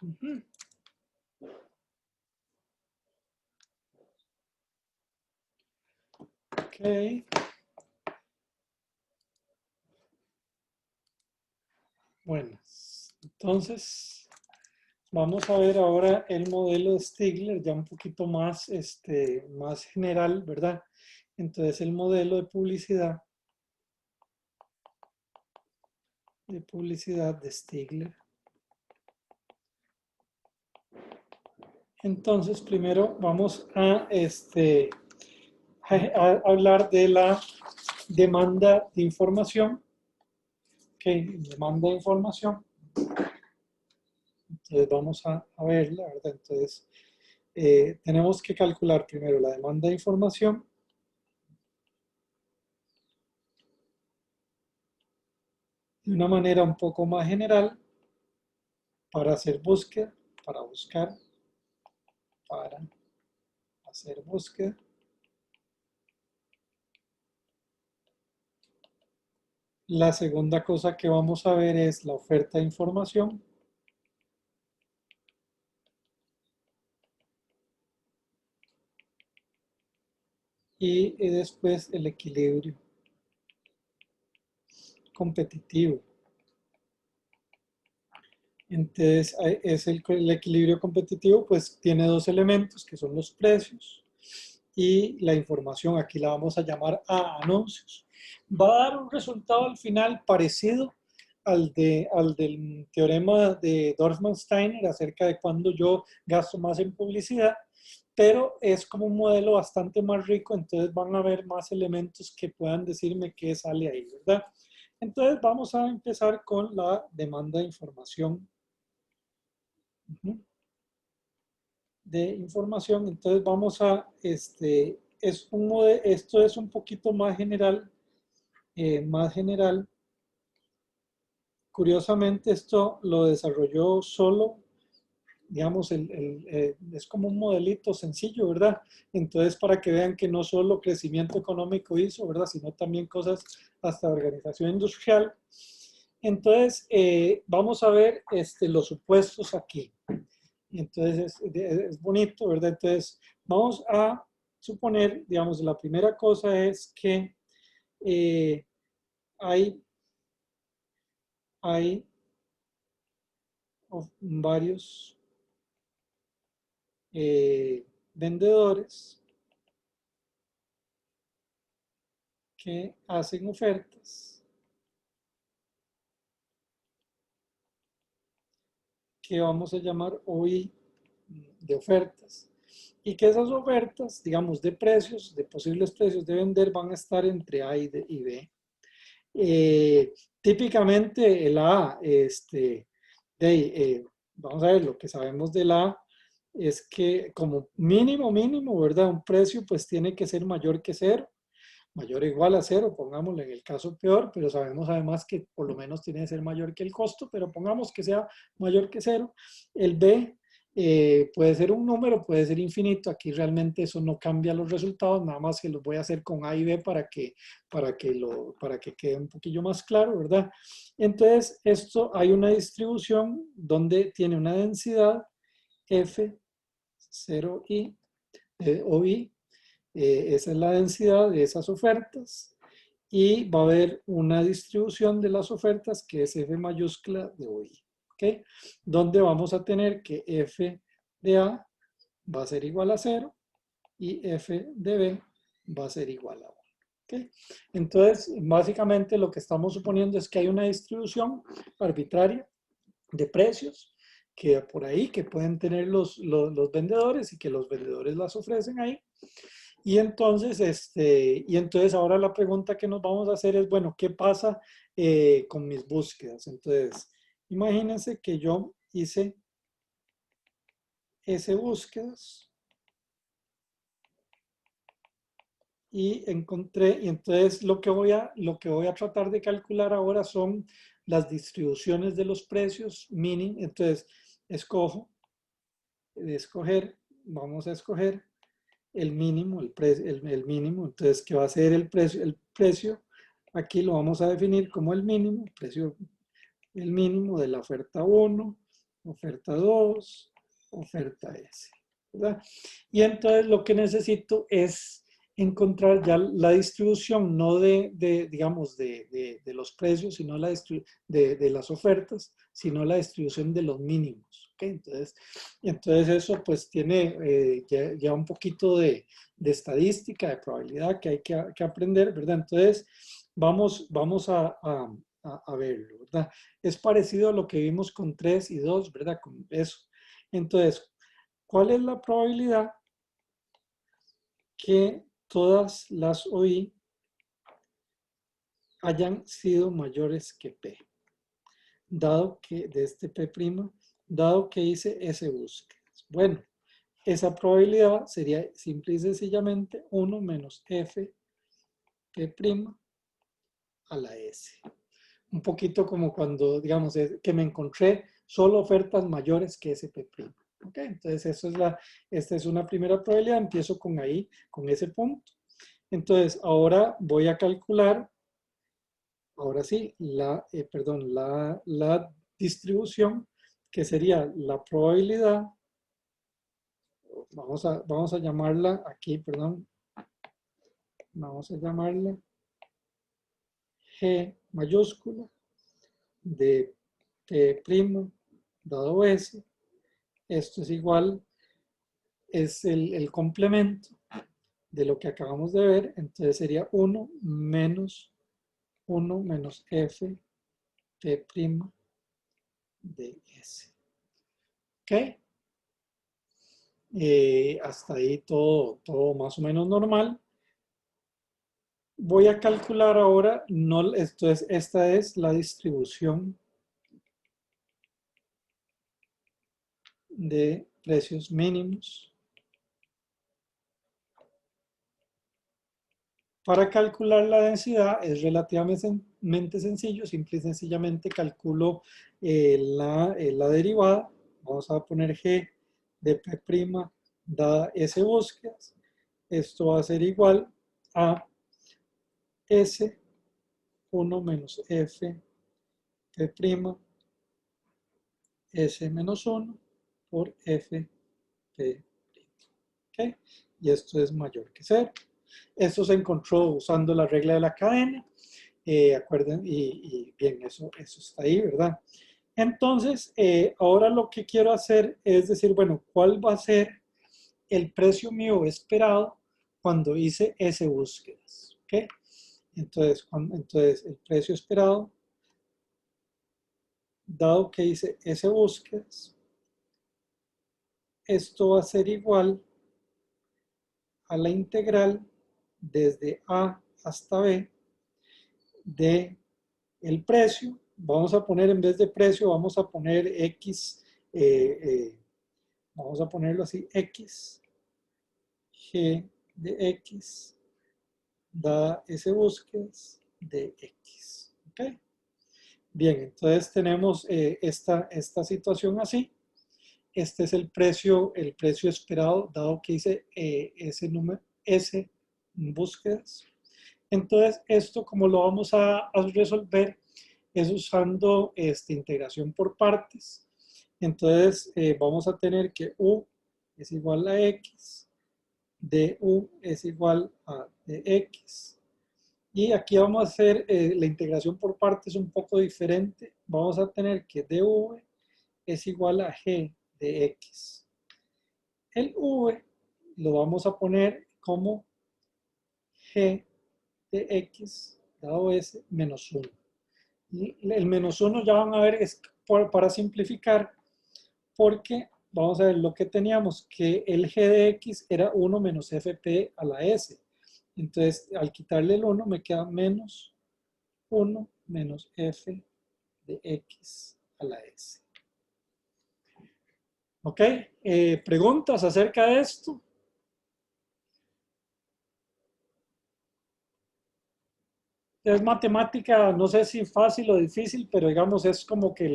Ujú. Ok. Bueno, entonces vamos a ver ahora el modelo de Stigler, ya un poquito más, más general, ¿verdad? Entonces el modelo de publicidad de Stigler. Entonces primero vamos a hablar de la demanda de información. Ok, demanda de información. Entonces vamos a verla, ¿verdad? Entonces tenemos que calcular primero la demanda de información de una manera un poco más general para hacer búsqueda, para buscar, para hacer búsqueda. La segunda cosa que vamos a ver es la oferta de información. Y después el equilibrio competitivo. Entonces, el equilibrio competitivo, pues tiene dos elementos que son los precios y la información. Aquí la vamos a llamar a anuncios. Va a dar un resultado al final parecido al del teorema de Dorfman-Steiner acerca de cuándo yo gasto más en publicidad, pero es como un modelo bastante más rico, entonces van a haber más elementos que puedan decirme qué sale ahí, ¿verdad? Entonces vamos a empezar con la demanda de información. De información. Entonces vamos a, esto es un poquito más general. Curiosamente esto lo desarrolló solo, digamos, es como un modelito sencillo, ¿verdad? Entonces para que vean que no solo crecimiento económico hizo, ¿verdad? Sino también cosas hasta organización industrial. Entonces vamos a ver los supuestos aquí. Entonces es bonito, ¿verdad? Entonces vamos a suponer, digamos, la primera cosa es que eh, hay, hay varios vendedores que hacen ofertas que vamos a llamar OI de ofertas y que esas ofertas, digamos, de precios, de posibles precios de vender van a estar entre A y B. Típicamente el A, vamos a ver, lo que sabemos del A es que como mínimo, ¿verdad? Un precio pues tiene que ser mayor que cero, mayor o igual a cero, pongámoslo en el caso peor, pero sabemos además que por lo menos tiene que ser mayor que el costo, pero pongamos que sea mayor que cero. El B puede ser un número, puede ser infinito, aquí realmente eso no cambia los resultados, nada más que los voy a hacer con A y B para que quede un poquillo más claro, ¿verdad? Entonces, esto hay una distribución donde tiene una densidad F0i o I, esa es la densidad de esas ofertas y va a haber una distribución de las ofertas que es F mayúscula de OI, ¿ok? Donde vamos a tener que F de A va a ser igual a 0 y F de B va a ser igual a 1. ¿Okay? Entonces, básicamente lo que estamos suponiendo es que hay una distribución arbitraria de precios que por ahí que pueden tener los vendedores y que los vendedores las ofrecen ahí. Y entonces ahora la pregunta que nos vamos a hacer es, bueno, ¿qué pasa con mis búsquedas? Entonces, imagínense que yo hice S búsquedas y encontré, y entonces lo que voy a tratar de calcular ahora son las distribuciones de los precios mínimos. Entonces, vamos a escoger el mínimo, el mínimo, entonces, ¿qué va a ser el precio? El precio, aquí lo vamos a definir como el mínimo, el mínimo de la oferta 1 oferta 2, oferta S, ¿verdad? Y entonces lo que necesito es encontrar ya la distribución, no digamos, de los precios, sino de las ofertas, sino la distribución de los mínimos. ¿Okay? Entonces eso pues tiene ya un poquito de estadística, de probabilidad que hay que aprender, ¿verdad? Entonces vamos a verlo, ¿verdad? Es parecido a lo que vimos con 3 y 2, ¿verdad? Con eso. Entonces, ¿cuál es la probabilidad que todas las OI hayan sido mayores que P? Dado que, de este P', dado que hice S búsquedas. Bueno, esa probabilidad sería simple y sencillamente 1 menos F P' a la S. Un poquito como cuando, digamos, que me encontré solo ofertas mayores que SP'. ¿Ok? Entonces, esta es una primera probabilidad. Empiezo con ahí, con ese punto. Entonces, ahora voy a calcular, ahora sí, la distribución, que sería la probabilidad, vamos a llamarla aquí, perdón, vamos a llamarla G mayúscula de P' dado S. Esto es igual, es el complemento de lo que acabamos de ver. Entonces sería 1 menos F P' de S. ¿Ok? Hasta ahí todo más o menos normal. Voy a calcular ahora, entonces esta es la distribución de precios mínimos. Para calcular la densidad es relativamente sencillo, simple y sencillamente calculo la derivada. Vamos a poner G de P' dada S búsquedas. Esto va a ser igual a S 1 menos F P' S menos 1 por F P'. ¿Okay? Y esto es mayor que 0. Esto se encontró usando la regla de la cadena. Acuerden, y bien, eso está ahí, ¿verdad? Entonces, ahora lo que quiero hacer es decir, bueno, ¿cuál va a ser el precio mío esperado cuando hice S búsquedas? ¿Ok? Entonces, el precio esperado, dado que hice S búsquedas, esto va a ser igual a la integral desde A hasta B de el precio. Vamos a poner, en vez de precio, vamos a poner X, vamos a ponerlo así, X, G de X, da S búsquedas de X. ¿Ok? Bien, entonces tenemos esta situación así. Este es el precio esperado, dado que hice ese número, S búsquedas. Entonces, esto como lo vamos a resolver es usando integración por partes. Entonces, vamos a tener que U es igual a X, du es igual a dx. Y aquí vamos a hacer la integración por partes un poco diferente. Vamos a tener que dv es igual a g de x. El v lo vamos a poner como g de x dado s menos 1. El menos 1 ya van a ver es para simplificar, porque vamos a ver lo que teníamos, que el g de x era 1 menos fp a la s. Entonces, al quitarle el 1 me queda menos 1 menos f de x a la s. ¿Ok? ¿Preguntas acerca de esto? Es matemática, no sé si fácil o difícil, pero digamos es como que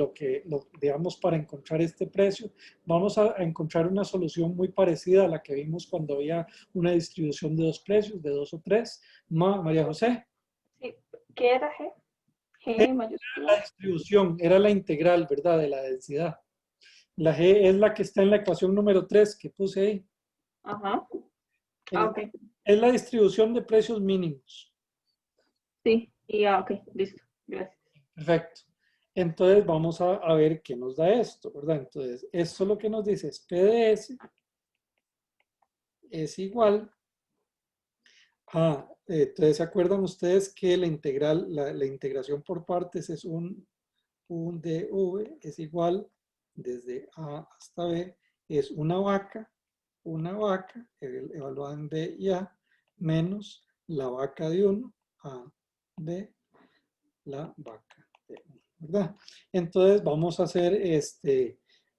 digamos, para encontrar este precio, vamos a encontrar una solución muy parecida a la que vimos cuando había una distribución de dos precios, de 2 o 3. María José. Sí. ¿Qué era G? G La mayúscula. distribución era la integral, ¿verdad? De la densidad. La G es la que está en la ecuación número 3 que puse ahí. Ajá. El- Ok. es la distribución de precios mínimos. Sí. Y ok, listo. Gracias. Perfecto. Entonces vamos a ver qué nos da esto, ¿verdad? Entonces, esto lo que nos dice es PDS es igual a, entonces, ¿se acuerdan ustedes que la integral, la integración por partes es un dv es igual desde A hasta B, es una vaca, evaluada en B y A, menos la vaca de 1 A, B, la vaca de 1, ¿verdad? Entonces vamos a hacer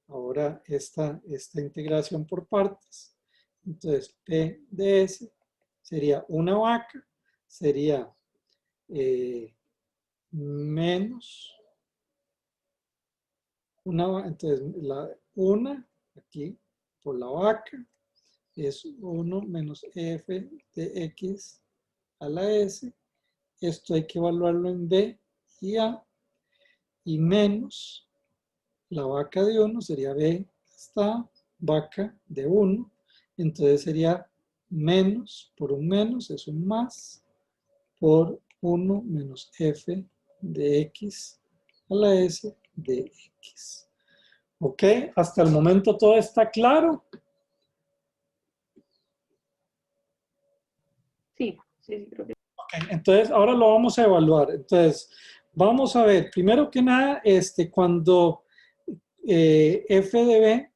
ahora esta integración por partes. Entonces P de S sería una vaca, sería menos entonces una aquí por la vaca es 1 menos f de x a la s. Esto hay que evaluarlo en b y a, y menos la vaca de 1 sería b hasta a, vaca de 1. Entonces sería menos, por un menos es un más, por 1 menos f de x a la s de x. ¿Ok? Hasta el momento todo está claro. Sí, sí, sí, creo que. Ok, entonces ahora lo vamos a evaluar. Entonces, vamos a ver, primero que nada, cuando f de b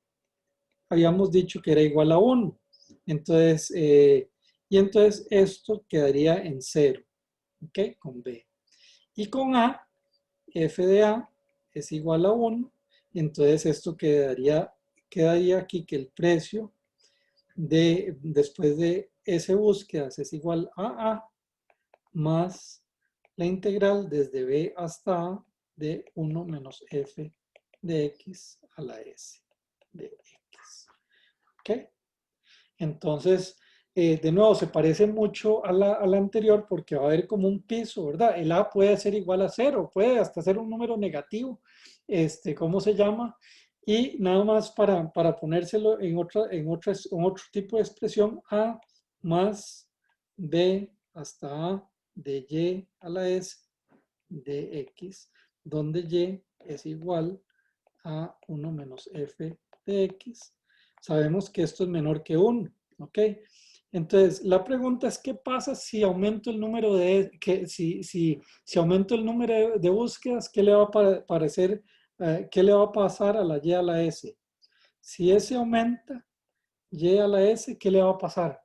habíamos dicho que era igual a 1. Entonces, y entonces esto quedaría en 0, ¿ok? Con b. Y con a, f de a es igual a 1. Entonces esto quedaría aquí que el precio después de S búsquedas es igual a más la integral desde b hasta a de 1 menos f de x a la s de x. ¿Ok? Entonces, de nuevo, se parece mucho a la anterior porque va a haber como un piso, ¿verdad? El a puede ser igual a 0, puede hasta ser un número negativo, ¿cómo se llama? Y nada más para ponérselo en otro tipo de expresión, a más b hasta a de y a la s de x, donde y es igual a 1 menos f de x. Sabemos que esto es menor que 1, ¿ok? Entonces, la pregunta es, ¿qué pasa si aumento el número si aumento el número de búsquedas? ¿Qué le va a parecer, qué le va a pasar a la y a la s? Si S aumenta, y a la s, ¿qué le va a pasar?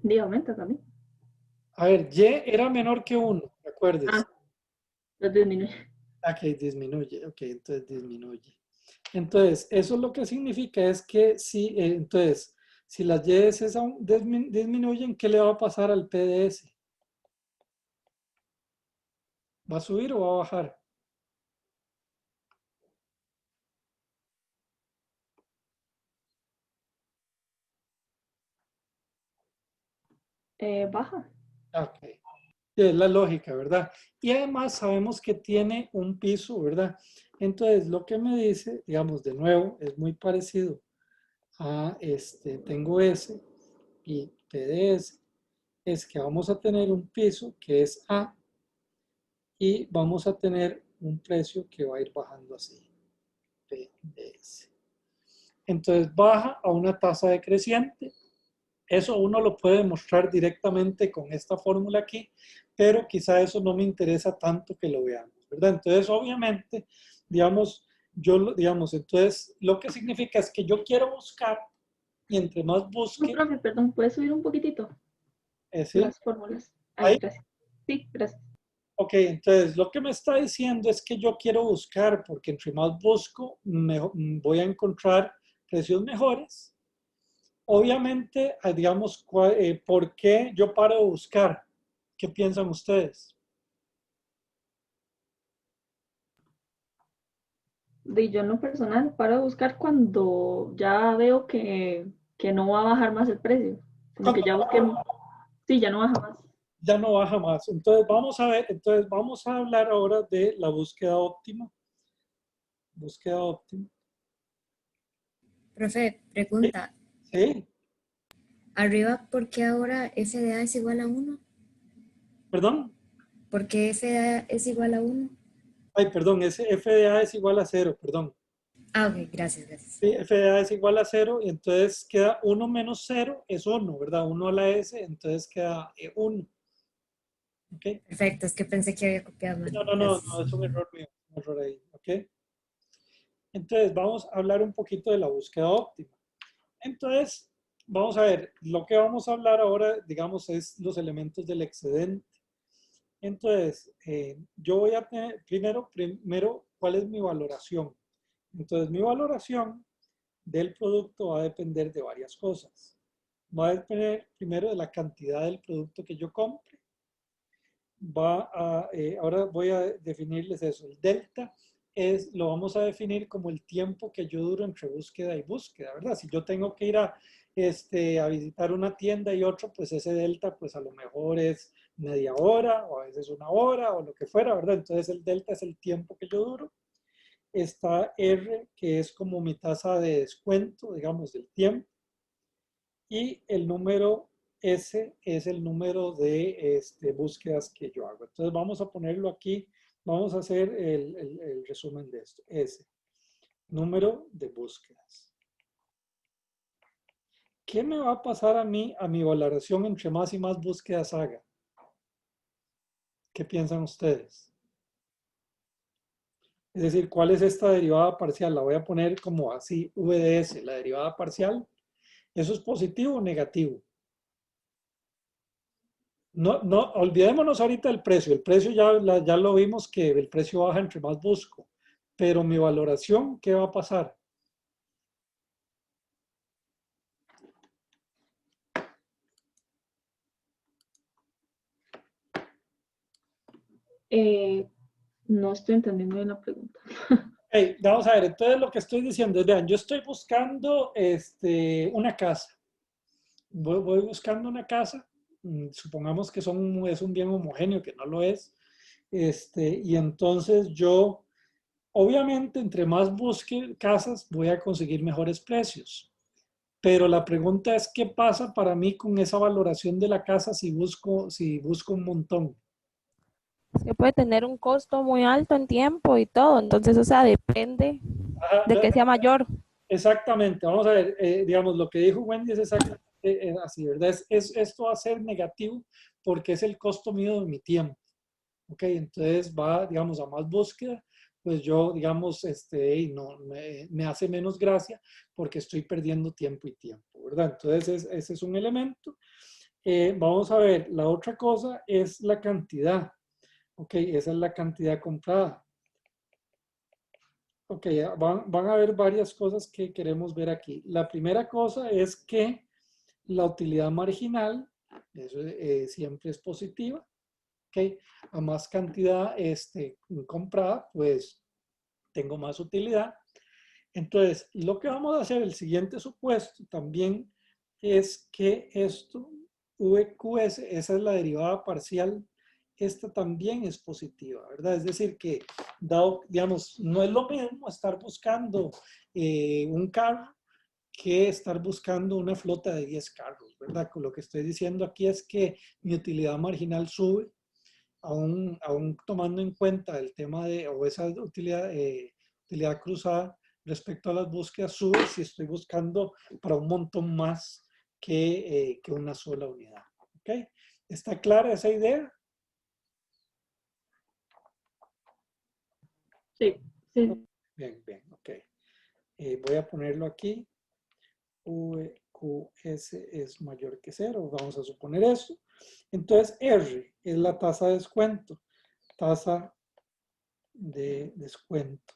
Día aumenta también. A ver, y era menor que 1, acuérdense. Ah, lo disminuye. Ok, disminuye, ok, entonces disminuye. Entonces, eso lo que significa es que si las YS disminuyen, ¿qué le va a pasar al PDS? ¿Va a subir o va a bajar? Baja. Ok, es la lógica, ¿verdad? Y además sabemos que tiene un piso, ¿verdad? Entonces, lo que me dice, digamos, de nuevo, es muy parecido a tengo S y PDS, es que vamos a tener un piso que es A y vamos a tener un precio que va a ir bajando así, PDS. Entonces baja a una tasa decreciente. Eso uno lo puede demostrar directamente con esta fórmula aquí, pero quizá eso no me interesa tanto que lo veamos, ¿verdad? Entonces, obviamente, digamos, entonces lo que significa es que yo quiero buscar y entre más No, busque, profe, perdón, ¿puedes subir un poquitito ¿sí? las fórmulas? Ahí, Ahí. gracias. Sí, gracias. Ok, entonces lo que me está diciendo es que yo quiero buscar, porque entre más busco, voy a encontrar precios mejores. Obviamente, digamos, ¿por qué yo paro de buscar? ¿Qué piensan ustedes? De yo en lo personal paro de buscar cuando ya veo que no va a bajar más el precio. Como que Cuando, ya busqué, sí, ya no baja más. ya no baja más. Entonces vamos a ver, entonces vamos a hablar ahora de la búsqueda óptima. Búsqueda óptima. Profe, Sí, pregunta. sí, Arriba, ¿por qué ahora FDA es igual a 1? perdón. ¿Por qué FDA es igual a 1? Ay, perdón, ese FDA es igual a 0, perdón. Ah, ok, gracias, gracias. Sí, FDA es igual a 0 y entonces queda 1 menos 0 es 1, ¿verdad? 1 a la S, entonces queda 1. ¿Ok? Perfecto, es que pensé que había copiado mal. No, Gracias. es un error mío, un error ahí. ¿Ok? Entonces vamos a hablar un poquito de la búsqueda óptima. Entonces, vamos a ver, lo que vamos a hablar ahora, digamos, es los elementos del excedente. Entonces, yo voy a tener, primero, ¿cuál es mi valoración? Entonces, mi valoración del producto va a depender de varias cosas. Va a depender primero de la cantidad del producto que yo compre. Ahora voy a definirles eso. El delta lo vamos a definir como el tiempo que yo duro entre búsqueda y búsqueda, ¿verdad? Si yo tengo que ir a visitar una tienda y otra, pues ese delta, pues a lo mejor es media hora o a veces una hora o lo que fuera, ¿verdad? Entonces el delta es el tiempo que yo duro. Está R, que es como mi tasa de descuento, digamos, del tiempo. Y el número S es el número de búsquedas que yo hago. Entonces vamos a ponerlo aquí, vamos a hacer el resumen de esto. S, número de búsquedas. ¿Qué me va a pasar a mí, a mi valoración entre más y más búsquedas haga? ¿Qué piensan ustedes? Es decir, ¿cuál es esta derivada parcial? La voy a poner como así, VDS, la derivada parcial. ¿Eso es positivo o negativo? No, olvidémonos ahorita del precio. El precio ya lo vimos que el precio baja entre más busco. Pero mi valoración, ¿qué va a pasar? No estoy entendiendo bien la pregunta. Hey, vamos a ver, entonces lo que estoy diciendo es, vean, yo estoy buscando una casa. Voy buscando una casa. Supongamos que es un bien homogéneo, que no lo es. Y entonces yo, obviamente, entre más busque casas, voy a conseguir mejores precios. Pero la pregunta es, ¿qué pasa para mí con esa valoración de la casa si busco un montón? Que puede tener un costo muy alto en tiempo y todo. Entonces, o sea, depende Ajá, de que sea mayor. exactamente, vamos a ver, digamos, lo que dijo Wendy es exactamente así, ¿verdad? Esto va a ser negativo porque es el costo mío de mi tiempo, ¿ok? Entonces va, digamos, a más búsqueda, pues yo, digamos, y no, me hace menos gracia porque estoy perdiendo tiempo y tiempo, ¿verdad? Entonces ese es un elemento. Vamos a ver, la otra cosa es la cantidad. Ok, esa es la cantidad comprada. Ok, van a haber varias cosas que queremos ver aquí. La primera cosa es que la utilidad marginal, eso siempre es positiva. Ok, a más cantidad comprada, pues tengo más utilidad. Entonces, lo que vamos a hacer, el siguiente supuesto también es que esto, VQS, esa es la derivada parcial, esta también es positiva, ¿verdad? Es decir, que dado, digamos, no es lo mismo estar buscando un carro que estar buscando una flota de 10 carros, ¿verdad? Con lo que estoy diciendo aquí es que mi utilidad marginal sube, aún tomando en cuenta el tema o esa utilidad cruzada respecto a las búsquedas sube si estoy buscando para un montón más que una sola unidad. ¿Ok? ¿Está clara esa idea? Sí, sí. Bien, bien, ok. Voy a ponerlo aquí. VQS es mayor que 0, vamos a suponer eso. Entonces R es la tasa de descuento. Tasa de descuento.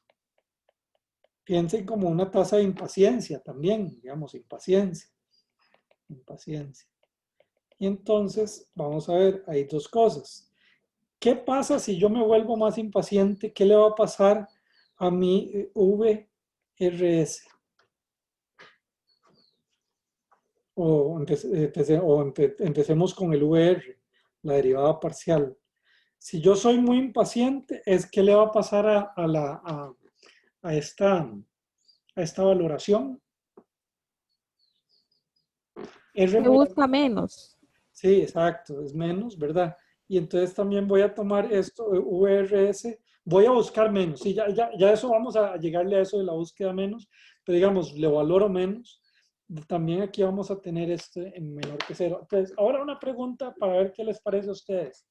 Piensen como una tasa de impaciencia también, digamos, impaciencia. Impaciencia. Y entonces, vamos a ver, hay dos cosas. ¿Qué pasa si yo me vuelvo más impaciente? ¿Qué le va a pasar a mi VRS? Empecemos con el VR. la derivada parcial. Si yo soy muy impaciente, ¿qué le va a pasar a esta valoración? R Se voy a- busca menos. sí, exacto, es menos, ¿verdad? Y entonces también voy a tomar esto, VRS, voy a buscar menos. Sí, ya eso vamos a llegarle a eso de la búsqueda menos, pero digamos, le valoro menos. También aquí vamos a tener este en menor que cero. Entonces, ahora una pregunta para ver qué les parece a ustedes.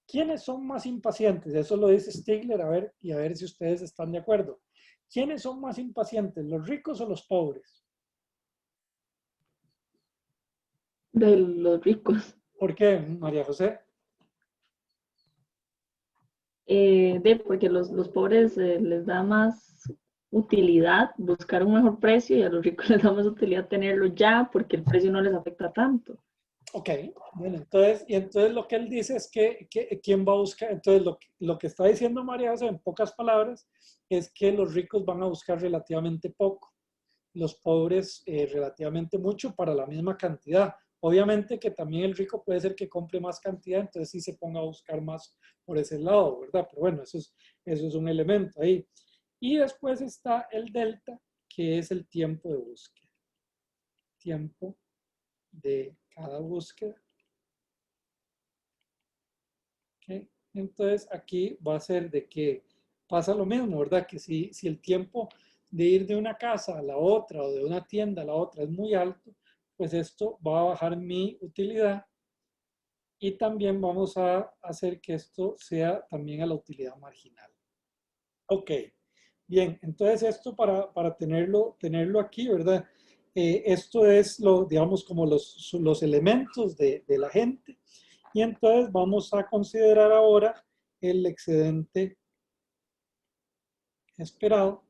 ¿Quiénes son más impacientes? Eso lo dice Stigler, a ver, y a ver si ustedes están de acuerdo. ¿Quiénes son más impacientes, los ricos o los pobres? De los ricos. ¿Por qué, María José? Porque los pobres les da más utilidad buscar un mejor precio y a los ricos les da más utilidad tenerlo ya porque el precio no les afecta tanto. Ok, bueno, entonces lo que él dice es que ¿quién va a buscar? Entonces lo que está diciendo María José en pocas palabras es que los ricos van a buscar relativamente poco, los pobres relativamente mucho para la misma cantidad. Obviamente que también el rico puede ser que compre más cantidad, entonces sí se ponga a buscar más por ese lado, ¿verdad? Pero bueno, eso es un elemento ahí. Y después está el delta, que es el tiempo de búsqueda. Tiempo de cada búsqueda. ¿Okay? Entonces aquí va a ser de que pasa lo mismo, ¿verdad? Que si el tiempo de ir de una casa a la otra o de una tienda a la otra es muy alto, pues esto va a bajar mi utilidad y también vamos a hacer que esto sea también a la utilidad marginal. Ok, bien, entonces esto para tenerlo aquí, ¿verdad? Esto es digamos, como los elementos de la gente. Y entonces vamos a considerar ahora el excedente esperado.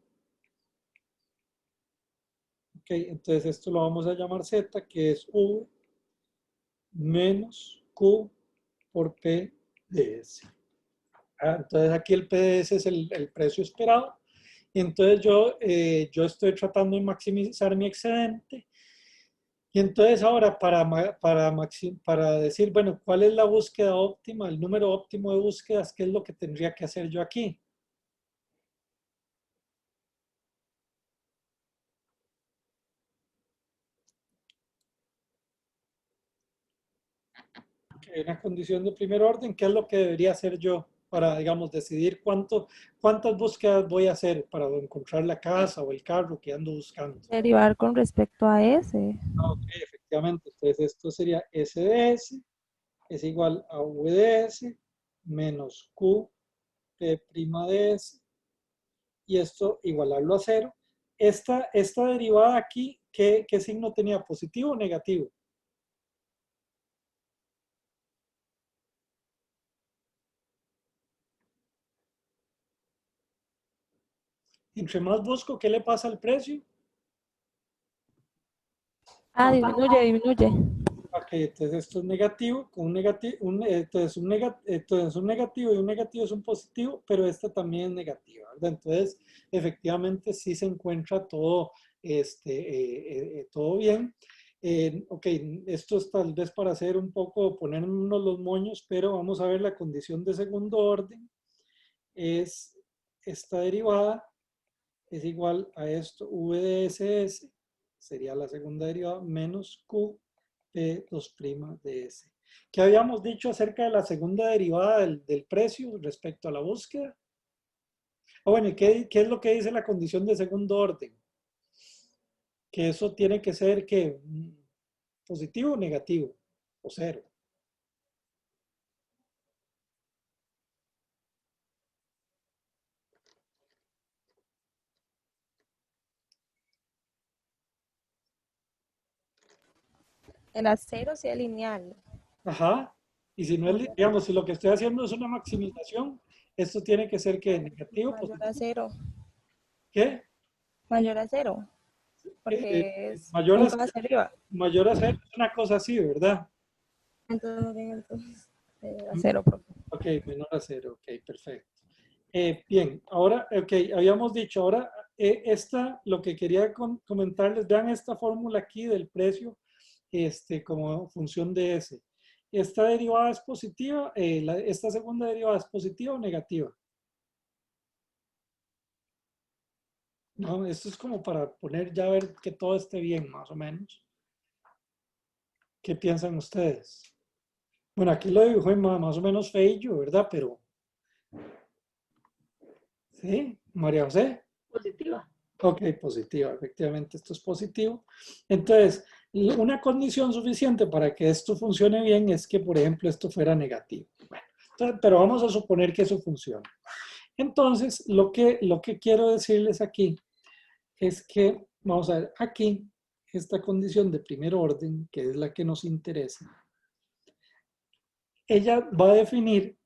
Ok, entonces esto lo vamos a llamar Z, que es V menos Q por P de S. Entonces aquí el PDS es el precio esperado. Y entonces yo estoy tratando de maximizar mi excedente. Y entonces ahora para decir, bueno, ¿cuál es la búsqueda óptima, el número óptimo de búsquedas? ¿Qué es lo que tendría que hacer yo aquí? Una condición de primer orden, ¿qué es lo que debería hacer yo para, digamos, decidir cuántas búsquedas voy a hacer para encontrar la casa o el carro que ando buscando? Derivar con respecto a ese. Ok, efectivamente. Entonces esto sería SDS es igual a VDS menos Q P' de S y esto igualarlo a cero. Esta derivada aquí, ¿qué signo tenía? ¿Positivo o negativo? Entre más busco, ¿qué le pasa al precio? Ah, disminuye, disminuye. Ok, entonces esto es negativo, con un negativo, entonces un negativo y un negativo es un positivo, pero esta también es negativa, ¿verdad? Entonces, efectivamente sí se encuentra todo, todo bien. Ok, esto es tal vez para hacer un poco, ponernos los moños, pero vamos a ver la condición de segundo orden. Es esta derivada, es igual a esto, V de SS, sería la segunda derivada, menos Q P2' de S. ¿Qué habíamos dicho acerca de la segunda derivada del precio respecto a la búsqueda? Bueno, ¿y qué es lo que dice la condición de segundo orden? Que eso tiene que ser que positivo o negativo, o cero. El acero sí es lineal. Ajá. Y si no es, digamos, si lo que estoy haciendo es una maximización, esto tiene que ser que negativo, Mayor a positivo. cero. ¿Qué? Mayor a cero. Eh, Porque es mayor a, punto hacia arriba. mayor a cero es una cosa así, ¿verdad? Entonces, a cero, profe. Ok, menor a cero, ok, perfecto. Bien, ahora, ok, habíamos dicho, ahora lo que quería comentarles, vean esta fórmula aquí del precio como función de S. ¿esta derivada es positiva? ¿Esta segunda derivada es positiva o negativa? No, esto es como para poner ya a ver que todo esté bien, más o menos. ¿Qué piensan ustedes? Bueno, aquí lo dibujo más o menos feillo, ¿verdad? Pero, ¿sí? María José. Positiva. Ok, positiva, efectivamente esto es positivo. Entonces, una condición suficiente para que esto funcione bien es que, por ejemplo, esto fuera negativo. Bueno, entonces, pero vamos a suponer que eso funciona. Entonces, lo que quiero decirles aquí es que, vamos a ver, aquí, esta condición de primer orden, que es la que nos interesa, ella va a definir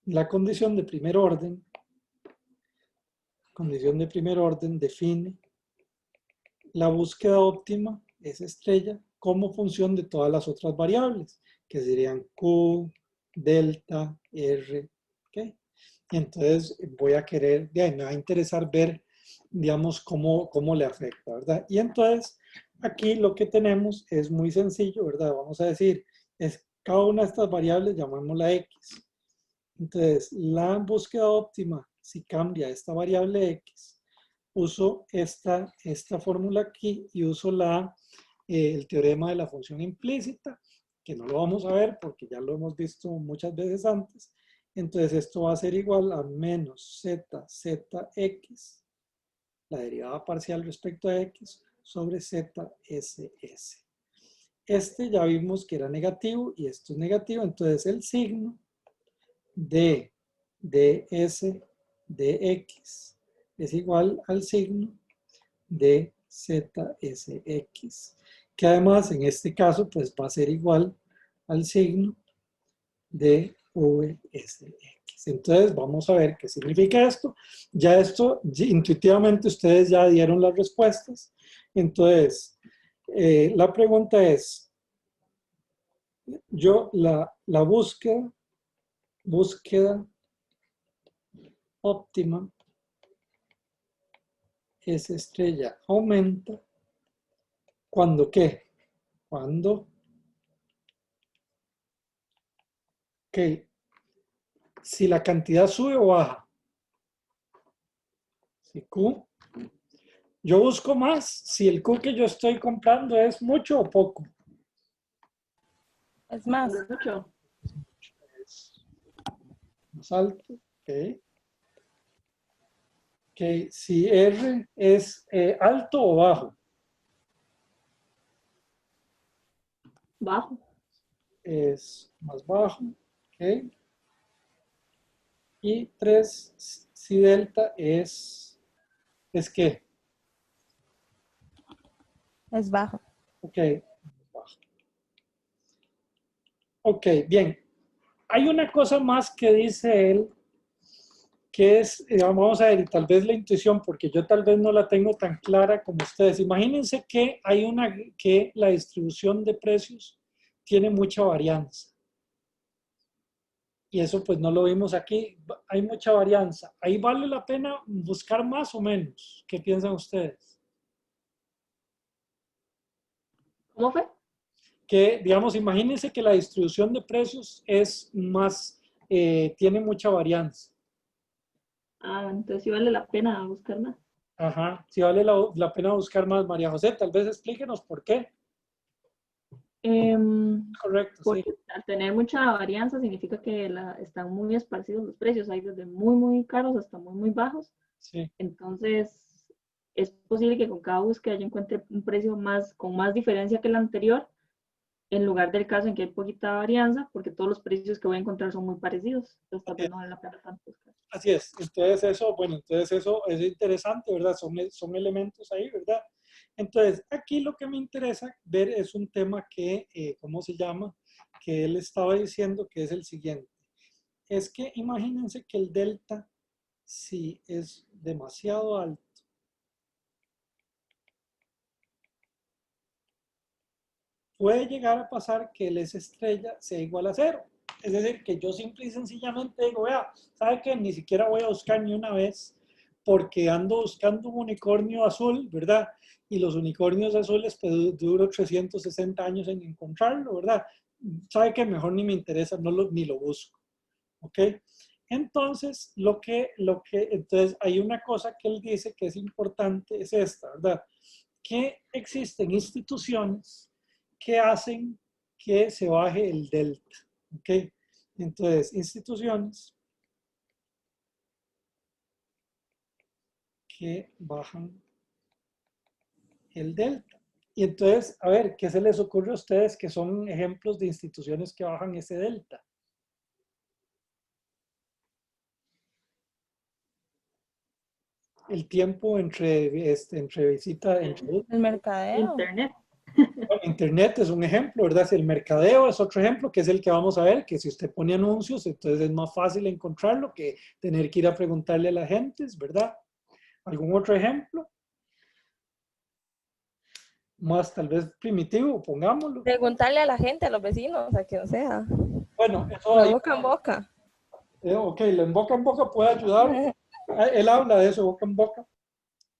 la condición de primer orden. Condición de primer orden define la búsqueda óptima, esa estrella, como función de todas las otras variables, que serían Q, delta, R, ¿ok? Entonces voy a querer, me va a interesar ver, digamos, cómo le afecta, ¿verdad? Y entonces aquí lo que tenemos es muy sencillo, ¿verdad? Vamos a decir, es cada una de estas variables, llamémosla X. Entonces, la búsqueda óptima, si cambia esta variable X, uso esta fórmula aquí y uso el teorema de la función implícita, que no lo vamos a ver porque ya lo hemos visto muchas veces antes. Entonces esto va a ser igual a menos ZZX, la derivada parcial respecto a X, sobre ZSS. Este ya vimos que era negativo y esto es negativo, entonces el signo de ds de X es igual al signo de ZSX, que además en este caso pues va a ser igual al signo de VSX. Entonces vamos a ver qué significa esto. Ya esto, intuitivamente ustedes ya dieron las respuestas. Entonces, la pregunta es, yo la búsqueda óptima, esa estrella aumenta, ¿cuándo qué? Cuando, ok, si la cantidad sube o baja. Si Q, yo busco más, si el Q que yo estoy comprando es mucho o poco. Es más, Mucho. Es más alto, ok. Ok, si R es alto o bajo. Bajo. Es más bajo, ok. Y 3, si delta es ¿qué? es bajo. Ok, bajo. Ok, bien. Hay una cosa más que dice él, que es, vamos a ver, y tal vez la intuición, porque yo tal vez no la tengo tan clara como ustedes. Imagínense que que la distribución de precios tiene mucha varianza. Y eso pues no lo vimos aquí. Hay mucha varianza. Ahí vale la pena buscar más o menos. ¿Qué piensan ustedes? ¿Cómo fue? Que, digamos, imagínense que la distribución de precios es más, tiene mucha varianza. Ah, entonces sí vale la pena buscar más. Ajá, sí vale la pena buscar más. María José, tal vez explíquenos por qué. Correcto, sí. Porque al tener mucha varianza significa que están muy esparcidos los precios. Hay desde muy, muy caros hasta muy, muy bajos. Sí, Entonces, es posible que con cada búsqueda yo encuentre un precio con más diferencia que el anterior, en lugar del caso en que hay poquita varianza, porque todos los precios que voy a encontrar son muy parecidos. Entonces, tal vez no vale la pena tanto buscar. así es. Entonces eso, bueno, entonces eso es interesante, ¿verdad? Son elementos ahí, ¿verdad? Entonces, aquí lo que me interesa ver es un tema que, ¿cómo se llama? Que él estaba diciendo que es el siguiente. Es que imagínense que el delta, si es demasiado alto, puede llegar a pasar que el S estrella sea igual a 0. Es decir, que yo simple y sencillamente digo, vea, ¿sabe qué? Ni siquiera voy a buscar ni una vez porque ando buscando un unicornio azul, ¿verdad? y los unicornios azules pues duro 360 años en encontrarlo, ¿verdad? Sabe que mejor ni me interesa, ni lo busco, ¿ok? Entonces, entonces hay una cosa que él dice que es importante, es esta, ¿verdad? Que existen instituciones que hacen que se baje el delta, ¿ok? Entonces, instituciones que bajan el delta. Y entonces, a ver, ¿qué se les ocurre a ustedes que son ejemplos de instituciones que bajan ese delta? El tiempo entre visita, entre El mercadeo. Internet. Internet es un ejemplo, ¿verdad? Si el mercadeo es otro ejemplo, que es el que vamos a ver, que si usted pone anuncios, entonces es más fácil encontrarlo que tener que ir a preguntarle a la gente, ¿verdad? ¿Algún otro ejemplo? Más tal vez primitivo, pongámoslo. Preguntarle a la gente, a los vecinos, a quien sea. Bueno, eso De ahí, boca en boca. ok, lo en boca puede ayudar. Él habla de eso, boca en boca.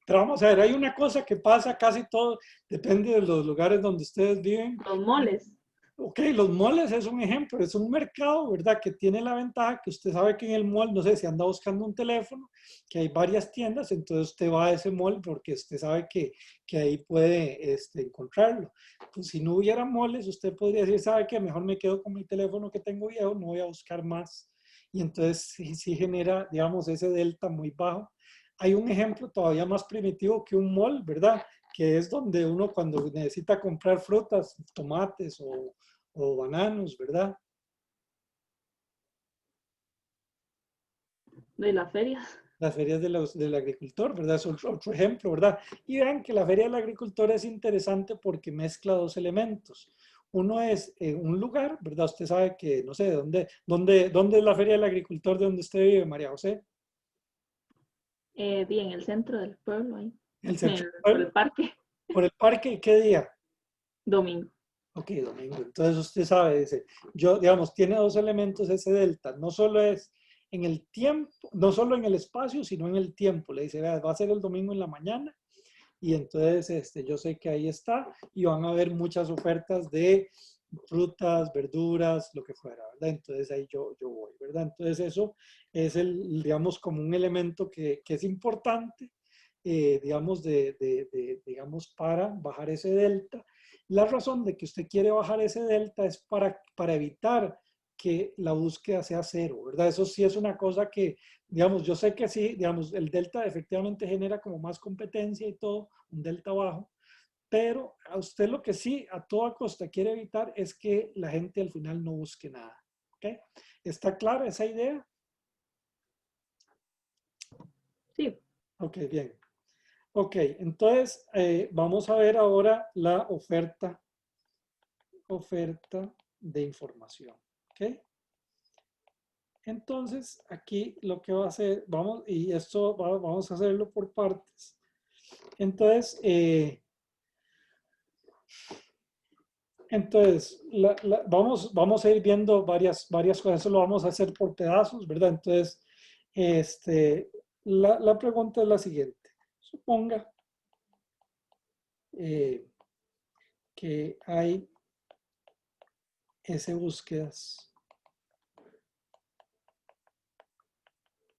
Pero vamos a ver, hay una cosa que pasa casi todo, depende de los lugares donde ustedes viven. Los moles. Ok, los moles es un ejemplo, es un mercado, ¿verdad? Que tiene la ventaja que usted sabe que en el mall, no sé, si anda buscando un teléfono, que hay varias tiendas, entonces usted va a ese mall porque usted sabe que ahí puede encontrarlo. Pues si no hubiera moles, usted podría decir, ¿sabe qué? Mejor me quedo con mi teléfono que tengo viejo, no voy a buscar más. Y entonces sí genera, digamos, ese delta muy bajo. Hay un ejemplo todavía más primitivo que un mall, ¿verdad? Que es donde uno cuando necesita comprar frutas, tomates o bananos, ¿verdad? De las ferias. Las ferias del agricultor, ¿verdad? Es otro ejemplo, ¿verdad? Y vean que la feria del agricultor es interesante porque mezcla dos elementos. Uno es un lugar, ¿verdad? Usted sabe que, no sé, ¿dónde es la feria del agricultor de donde usted vive, María José? En el centro del pueblo, ahí. El centro del Por el pueblo. parque. Por el parque, ¿qué día? Domingo. Ok, domingo. Entonces usted sabe, dice, digamos, tiene dos elementos ese delta. No solo es en el tiempo, no solo en el espacio, sino en el tiempo. Le dice, vea, va a ser el domingo en la mañana. Y entonces yo sé que ahí está y van a haber muchas ofertas de frutas, verduras, lo que fuera, ¿verdad? Entonces ahí yo voy, ¿verdad? Entonces eso es digamos, como un elemento que es importante, digamos, digamos, para bajar ese delta. La razón de que usted quiere bajar ese delta es para evitar que la búsqueda sea cero, ¿verdad? Eso sí es una cosa que, digamos, yo sé que sí, digamos, el delta efectivamente genera como más competencia y todo, un delta bajo, pero a usted lo que sí a toda costa quiere evitar es que la gente al final no busque nada, ¿ok? ¿Está clara esa idea? Sí. Ok, bien. Ok, entonces vamos a ver ahora la oferta de información, ¿ok? Entonces, aquí lo que va a hacer, y esto vamos a hacerlo por partes. Entonces, vamos a ir viendo varias cosas, eso lo vamos a hacer por pedazos, ¿verdad? Entonces, la pregunta es la siguiente. Suponga que hay S búsquedas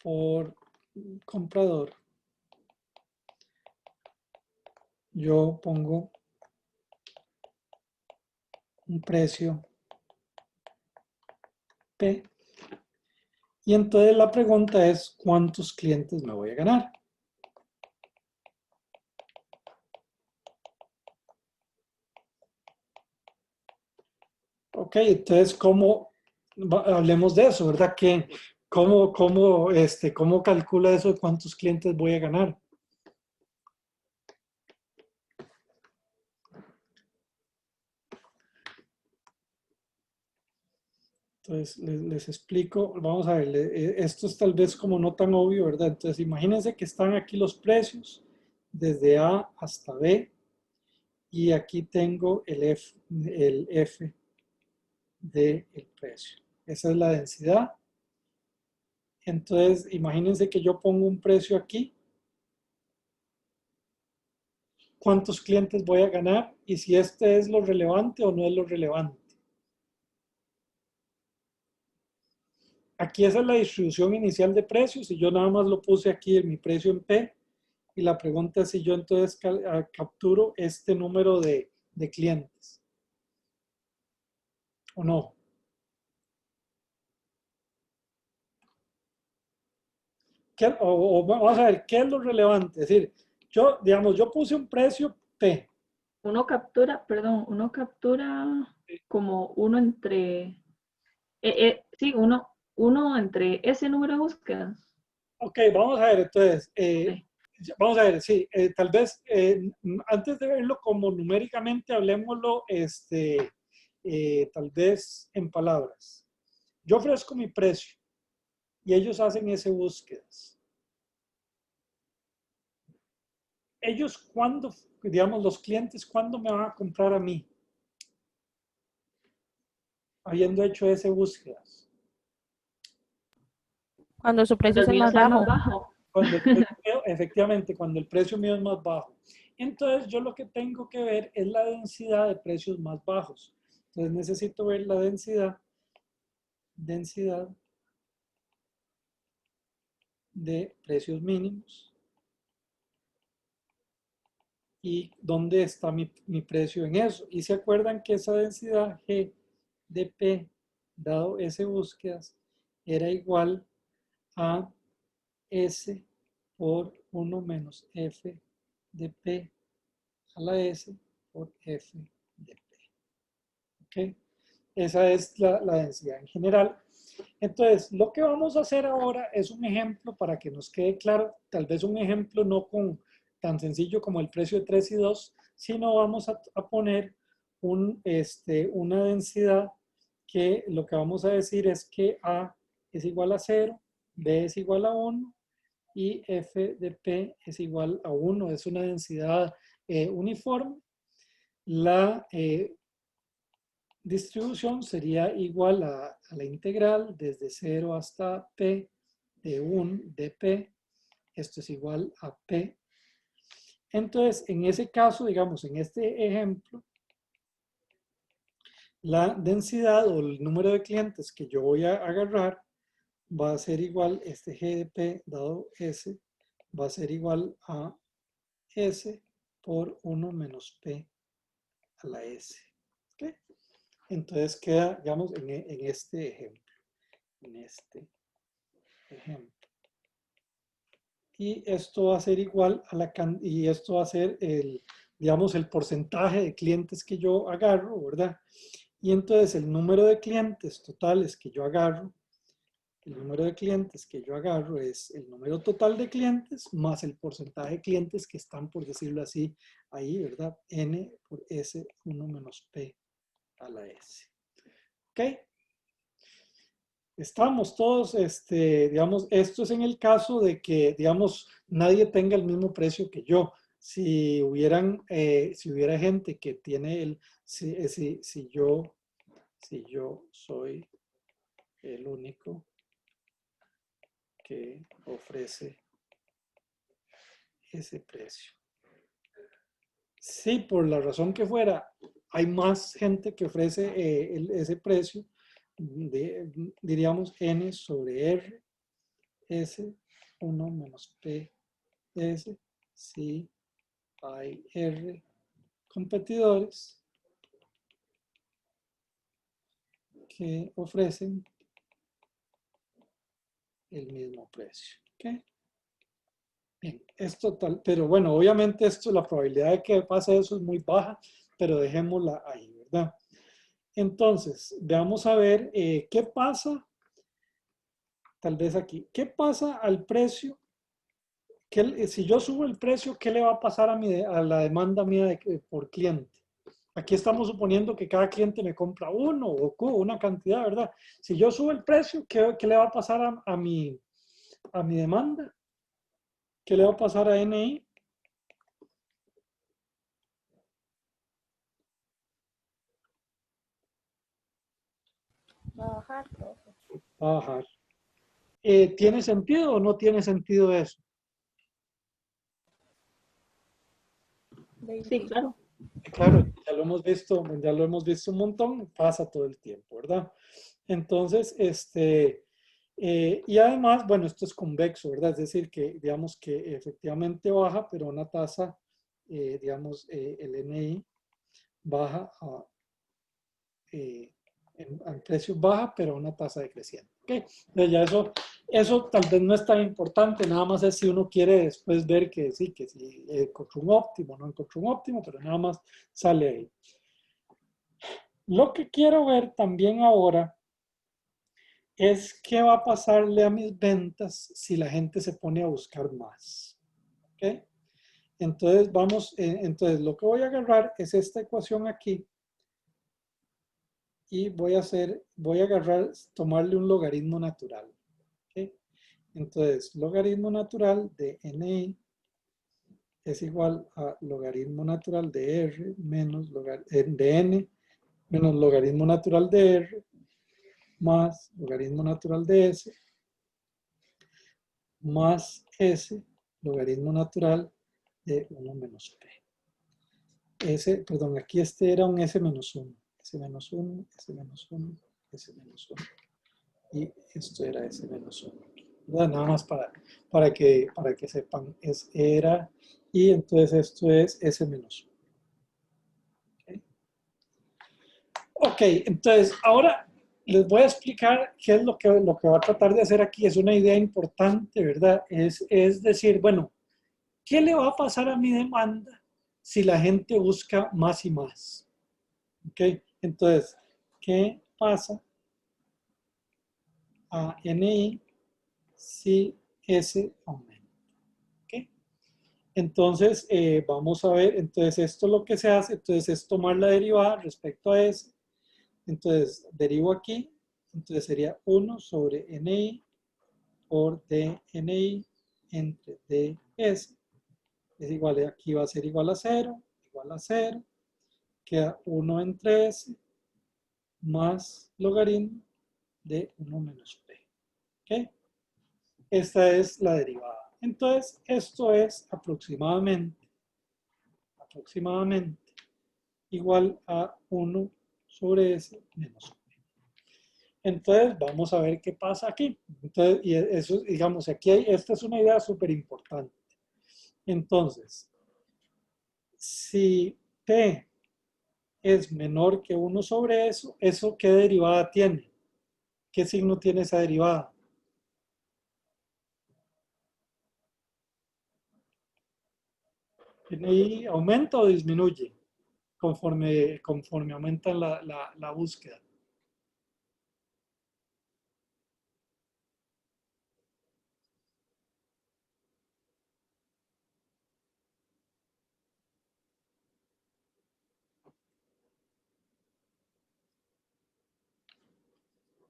por comprador. Yo pongo un precio P. Y entonces la pregunta es, ¿cuántos clientes me voy a ganar? Ok, entonces, hablemos de eso, ¿verdad? ¿Cómo calcula eso de cuántos clientes voy a ganar? Entonces, les explico, vamos a ver, esto es tal vez como no tan obvio, ¿verdad? Entonces, imagínense que están aquí los precios, desde A hasta B, y aquí tengo el F del precio. Esa es la densidad. Entonces, imagínense que yo pongo un precio aquí, cuántos clientes voy a ganar y si este es lo relevante o no es lo relevante. Aquí esa es la distribución inicial de precios y yo nada más lo puse aquí en mi precio en P y la pregunta es si yo entonces capturo este número de clientes o no. O vamos a ver, ¿qué es lo relevante? Es decir, yo, digamos, yo puse un precio P. Uno captura como uno entre, sí, uno entre ese número de búsquedas. Ok, vamos a ver, entonces, Ok. vamos a ver, sí, tal vez antes de verlo como numéricamente, hablemoslo, tal vez en palabras. Yo ofrezco mi precio y ellos hacen ese búsquedas. Ellos cuando, digamos, los clientes, ¿cuándo me van a comprar a mí? Habiendo hecho ese búsquedas. Cuando su precio Cuando es el el mío más sea más bajo. bajo. Cuando el precio mío, efectivamente, cuando el precio mío es más bajo. Entonces, yo lo que tengo que ver es la densidad de precios más bajos. Entonces, necesito ver la densidad de precios mínimos y dónde está mi precio en eso. Y se acuerdan que esa densidad G de P, dado S búsquedas, era igual a S por 1 menos F de P a la S por F de P. ¿Ok? Esa es la densidad en general. Entonces, lo que vamos a hacer ahora es un ejemplo para que nos quede claro, tal vez un ejemplo no tan sencillo como el precio de 3 y 2, sino vamos a poner una densidad que lo que vamos a decir es que A es igual a 0, B es igual a 1 y F de P es igual a 1. Es una densidad uniforme. La distribución sería igual a la integral desde 0 hasta P de 1 de P. Esto es igual a P. Entonces, en ese caso, digamos, en este ejemplo, la densidad o el número de clientes que yo voy a agarrar va a ser igual, este G de P dado S, va a ser igual a S por 1 menos P a la S. ¿Okay? Entonces queda, digamos, en este ejemplo. En este ejemplo. Y esto va a ser igual a y esto va a ser digamos, el porcentaje de clientes que yo agarro, ¿verdad? Y entonces el número de clientes totales que yo agarro, el número de clientes que yo agarro es el número total de clientes más el porcentaje de clientes que están, por decirlo así, ahí, ¿verdad? N por S, 1 menos P a la S. ¿Ok? Estamos todos, digamos, esto es en el caso de que, digamos, nadie tenga el mismo precio que yo. Si hubiera gente que tiene si yo soy el único que ofrece ese precio. Si por la razón que fuera hay más gente que ofrece ese precio, diríamos N sobre R, S, 1 menos P, S, si hay R competidores que ofrecen el mismo precio. ¿Okay? Bien, esto tal, pero bueno, obviamente la probabilidad de que pase eso es muy baja, pero dejémosla ahí, ¿verdad? Entonces, veamos a ver qué pasa, tal vez aquí, ¿qué pasa al precio? Si yo subo el precio, ¿qué le va a pasar a la demanda mía por cliente? Aquí estamos suponiendo que cada cliente me compra uno o una cantidad, ¿verdad? Si yo subo el precio, ¿qué le va a pasar a mi demanda? ¿Qué le va a pasar a NI? Va a bajar, profe. Va a bajar. ¿Tiene sentido o no tiene sentido eso? Sí, claro. Claro, ya lo hemos visto un montón, pasa todo el tiempo, ¿verdad? Entonces, y además, bueno, esto es convexo, ¿verdad? Es decir, que digamos que efectivamente baja, pero una tasa, digamos, el NI baja en precios baja, pero a una tasa decreciente. ¿Okay? Entonces ya eso tal vez no es tan importante, nada más es si uno quiere después ver que sí encontró un óptimo, no encontró un óptimo, pero nada más sale ahí. Lo que quiero ver también ahora es qué va a pasarle a mis ventas si la gente se pone a buscar más. ¿Okay? Entonces entonces lo que voy a agarrar es esta ecuación aquí y voy a agarrar, tomarle un logaritmo natural. ¿Okay? Entonces, logaritmo natural de NI es igual a logaritmo natural de R menos de N menos logaritmo natural de R más logaritmo natural de S más S logaritmo natural de 1 menos P. Perdón, aquí era un S menos 1. S menos 1, S menos 1, S menos 1. Y esto era S menos 1. Nada más para que sepan, era, y entonces esto es S menos 1. Ok, entonces ahora les voy a explicar qué es lo que va a tratar de hacer aquí. Es una idea importante, ¿verdad? Es decir, bueno, ¿qué le va a pasar a mi demanda si la gente busca más y más? Ok, entonces, ¿qué pasa a NI si S aumenta? ¿Okay? Entonces, vamos a ver, entonces esto lo que se hace, entonces es tomar la derivada respecto a S. Entonces, derivo aquí, entonces sería 1 sobre NI por DNI entre DS. Es igual, aquí va a ser igual a 0, queda 1 entre S más logaritmo de 1 menos P. ¿Okay? Esta es la derivada. Entonces, esto es aproximadamente igual a 1 sobre S menos 1. Entonces, vamos a ver qué pasa aquí. Entonces, y eso, digamos, esta es una idea súper importante. Entonces, si P es menor que 1 sobre eso, ¿eso qué derivada tiene? ¿Qué signo tiene esa derivada? ¿Y aumenta o disminuye conforme aumenta la búsqueda?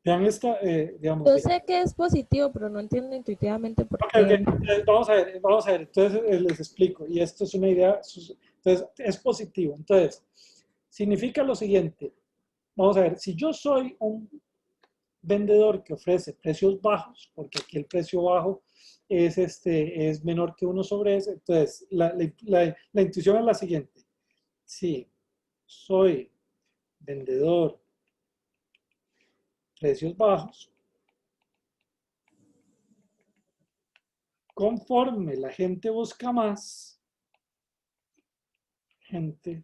Vean esta, digamos. Yo sé que es positivo, pero no entiendo intuitivamente por Ok, qué. entonces, vamos a ver, entonces les explico, y esto es una idea, entonces es positivo, entonces significa lo siguiente, vamos a ver, si yo soy un vendedor que ofrece precios bajos, porque aquí el precio bajo es menor que 1 sobre ese, entonces la intuición es la siguiente, si soy vendedor precios bajos, conforme la gente busca más, gente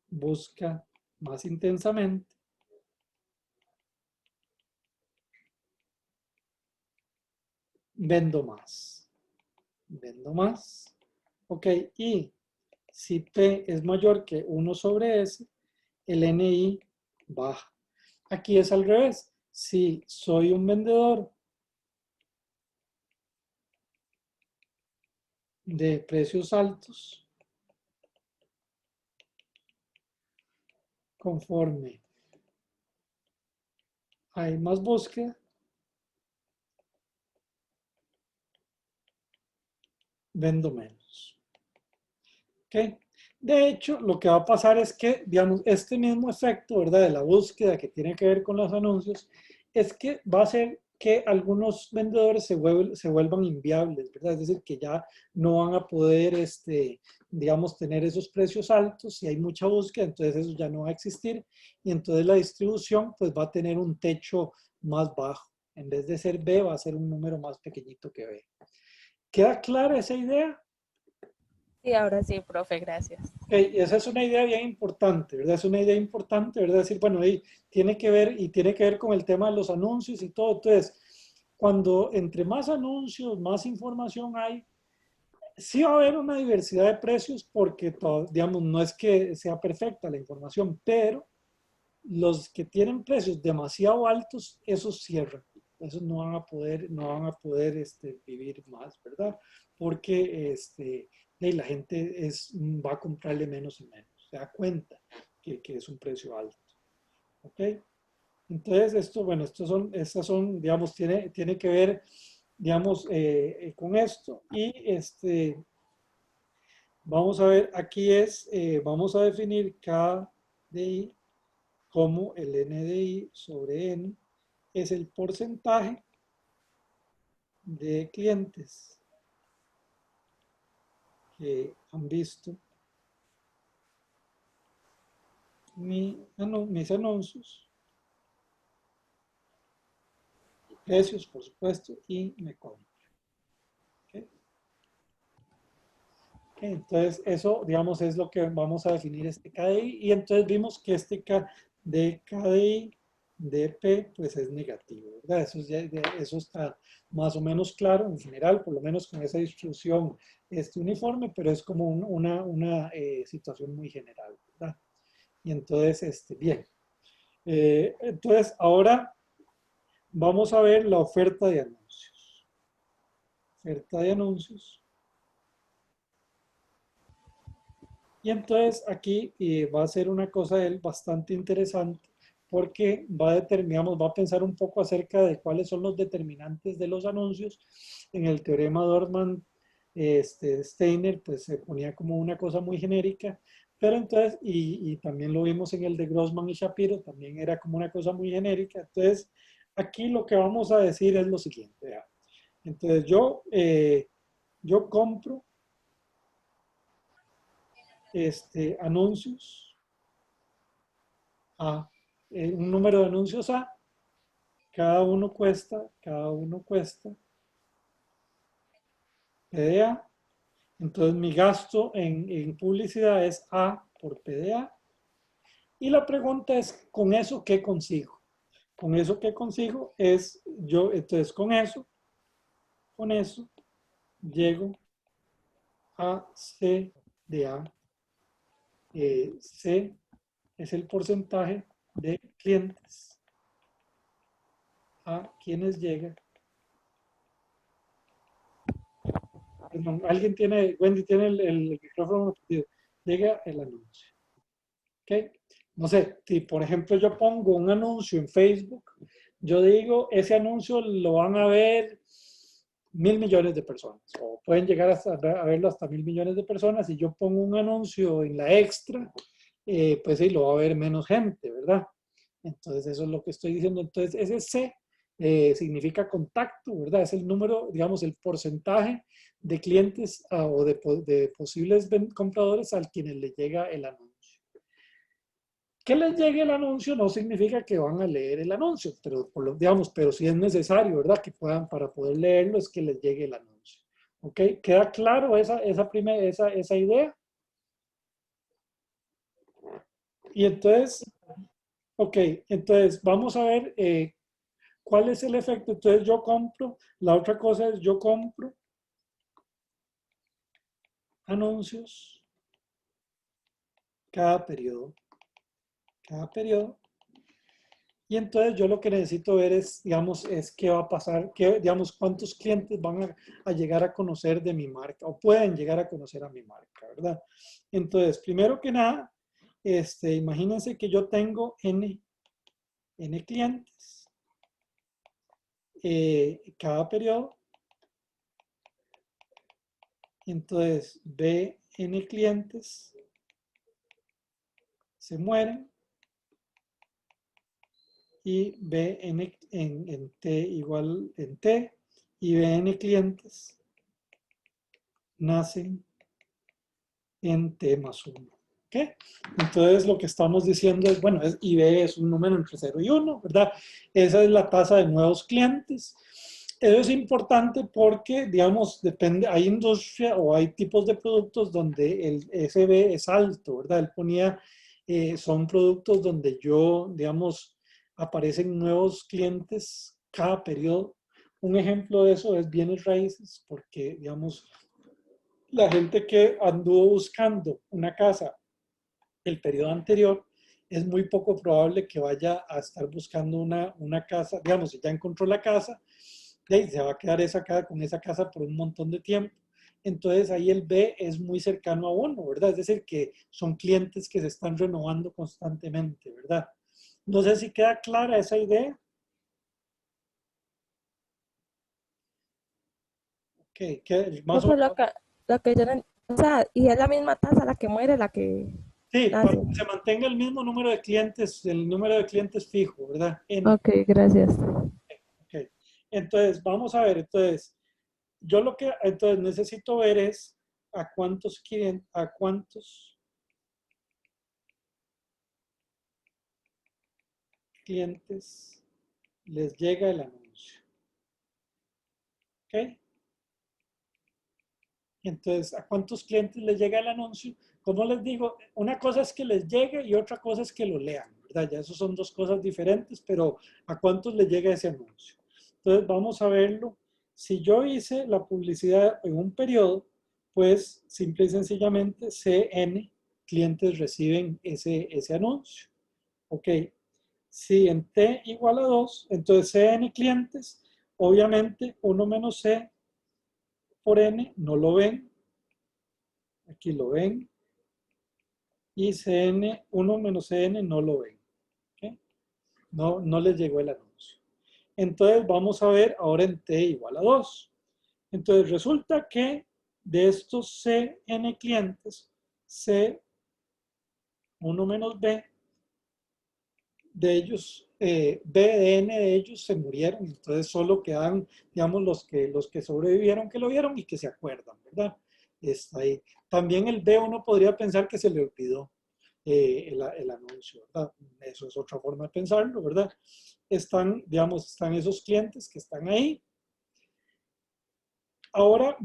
busca más intensamente, vendo más. Vendo más. Ok, y si P es mayor que 1 sobre S, el NI baja. Aquí es al revés. Si soy un vendedor de precios altos, conforme hay más búsqueda, vendo menos. ¿Ok? De hecho, lo que va a pasar es que, digamos, este mismo efecto, ¿verdad? De la búsqueda que tiene que ver con los anuncios, es que va a ser que algunos vendedores se vuelvan inviables, ¿verdad? Es decir, que ya no van a poder, digamos, tener esos precios altos. Si hay mucha búsqueda, entonces eso ya no va a existir. Y entonces la distribución pues va a tener un techo más bajo. En vez de ser B, va a ser un número más pequeñito que B. ¿Queda clara esa idea? Sí, ahora sí, profe, gracias. Okay, esa es una idea bien importante, ¿verdad? Es una idea importante, ¿verdad? Decir, bueno, ahí tiene que ver con el tema de los anuncios y todo. Entonces, cuando entre más anuncios, más información hay, sí va a haber una diversidad de precios porque, digamos, no es que sea perfecta la información, pero los que tienen precios demasiado altos, esos cierran. Esos no van a poder vivir más, ¿verdad? Porque la gente va a comprarle menos y menos. Se da cuenta que es un precio alto. ¿Ok? Entonces, bueno, estas son, digamos, tiene que ver, digamos, con esto. Y vamos a ver, aquí vamos a definir KDI como el NDI sobre N es el porcentaje de clientes que han visto mis anuncios, precios, por supuesto, y me compran. ¿Okay? Okay, entonces, eso, digamos, es lo que vamos a definir este KDI. Y entonces vimos que este KDI de P, pues es negativo, ¿verdad? Eso está más o menos claro en general, por lo menos con esa distribución uniforme, pero es como una situación muy general, ¿verdad? Y entonces, bien. Entonces, ahora vamos a ver la oferta de anuncios. Oferta de anuncios. Y entonces aquí va a ser una cosa de él bastante interesante porque va a pensar un poco acerca de cuáles son los determinantes de los anuncios. En el teorema Dorman, Steiner, pues se ponía como una cosa muy genérica, pero entonces, y también lo vimos en el de Grossman y Shapiro, también era como una cosa muy genérica. Entonces, aquí lo que vamos a decir es lo siguiente. ¿Ya? Entonces, yo compro anuncios A, un número de anuncios A, cada uno cuesta PDA. Entonces mi gasto en publicidad es A por PDA. Y la pregunta es, ¿con eso qué consigo? Con eso que consigo es, entonces con eso, llego a C de A. C es el porcentaje de clientes a quienes llega. Perdón, Wendy tiene el micrófono prendido. Llega el anuncio. ¿Ok? No sé, si por ejemplo yo pongo un anuncio en Facebook, yo digo, ese anuncio lo van a ver 1.000 millones de personas, o pueden llegar a verlo hasta 1.000 millones de personas. Si yo pongo un anuncio en la Extra, pues sí, lo va a ver menos gente, ¿verdad? Entonces eso es lo que estoy diciendo. Entonces ese C significa contacto, ¿verdad? Es el número, digamos, el porcentaje de clientes o de posibles compradores al quienes le llega el anuncio. Que les llegue el anuncio no significa que van a leer el anuncio, pero digamos, pero si es necesario, ¿verdad? Que puedan, para poder leerlo, es que les llegue el anuncio. ¿Ok? ¿Queda claro esa idea? Y entonces, ok, entonces vamos a ver cuál es el efecto. Entonces yo compro, la otra cosa es yo compro anuncios cada periodo. Y entonces yo lo que necesito ver es, digamos, es qué va a pasar, digamos, cuántos clientes van a llegar a conocer de mi marca o pueden llegar a conocer a mi marca, ¿verdad? Entonces, primero que nada, imagínense que yo tengo N clientes cada periodo. Entonces, N clientes se mueren y Bn en T igual en T y Bn clientes nacen en T más 1. ¿Okay? Entonces lo que estamos diciendo es, bueno, IB es un número entre 0 y 1, ¿verdad? Esa es la tasa de nuevos clientes. Eso es importante porque, digamos, depende, hay industria o hay tipos de productos donde el SB es alto, ¿verdad? Él ponía, son productos donde digamos, aparecen nuevos clientes cada periodo. Un ejemplo de eso es bienes raíces, porque, digamos, la gente que anduvo buscando una casa el periodo anterior, es muy poco probable que vaya a estar buscando una casa, digamos, si ya encontró la casa, se va a quedar con esa casa por un montón de tiempo. Entonces ahí el B es muy cercano a 1, ¿verdad? Es decir, que son clientes que se están renovando constantemente, ¿verdad? No sé si queda clara esa idea. Ok, más o Profe, menos. lo que yo no, o sea, y es la misma tasa la que muere, la que Sí, para nace. que se mantenga el mismo número de clientes, el número de clientes fijo, ¿verdad? N. Ok, gracias. Ok. Entonces, vamos a ver, entonces, entonces necesito ver es a cuántos clientes les llega el anuncio. ¿Ok? Entonces, ¿a cuántos clientes les llega el anuncio? Como les digo, una cosa es que les llegue y otra cosa es que lo lean, ¿verdad? Ya esos son dos cosas diferentes, pero ¿a cuántos les llega ese anuncio? Entonces, vamos a verlo. Si yo hice la publicidad en un periodo, pues simple y sencillamente CN clientes reciben ese anuncio. Ok. Si en T igual a 2, entonces CN clientes, obviamente 1 menos C por N no lo ven. Aquí lo ven. Y CN, 1 menos CN no lo ven. ¿Okay? No les llegó el anuncio. Entonces vamos a ver ahora en T igual a 2. Entonces resulta que de estos CN clientes, C1 menos B, de ellos, B de N de ellos se murieron. Entonces solo quedan, digamos, los que sobrevivieron, que lo vieron y que se acuerdan, ¿verdad? Está ahí. También el B uno podría pensar que se le olvidó. El anuncio, ¿verdad? Eso es otra forma de pensarlo, ¿verdad? Están esos clientes que están ahí. Ahora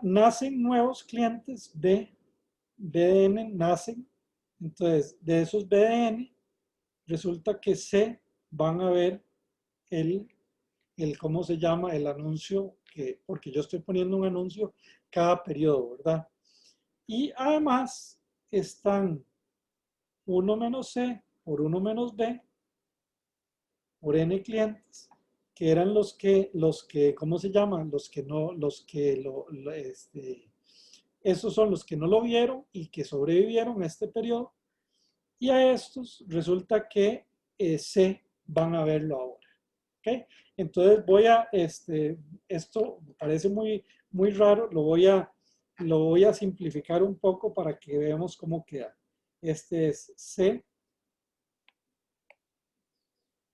nacen nuevos clientes de BDN, nacen. Entonces, de esos BDN, resulta que C van a ver ¿cómo se llama? El anuncio, porque yo estoy poniendo un anuncio cada periodo, ¿verdad? Y además están 1 menos C por 1 menos B por N clientes, que eran ¿cómo se llaman? Esos son los que no lo vieron y que sobrevivieron a este periodo. Y a estos resulta que C van a verlo ahora. ¿Okay? Entonces esto parece muy, muy raro, lo voy a simplificar un poco para que veamos cómo queda. Este es C.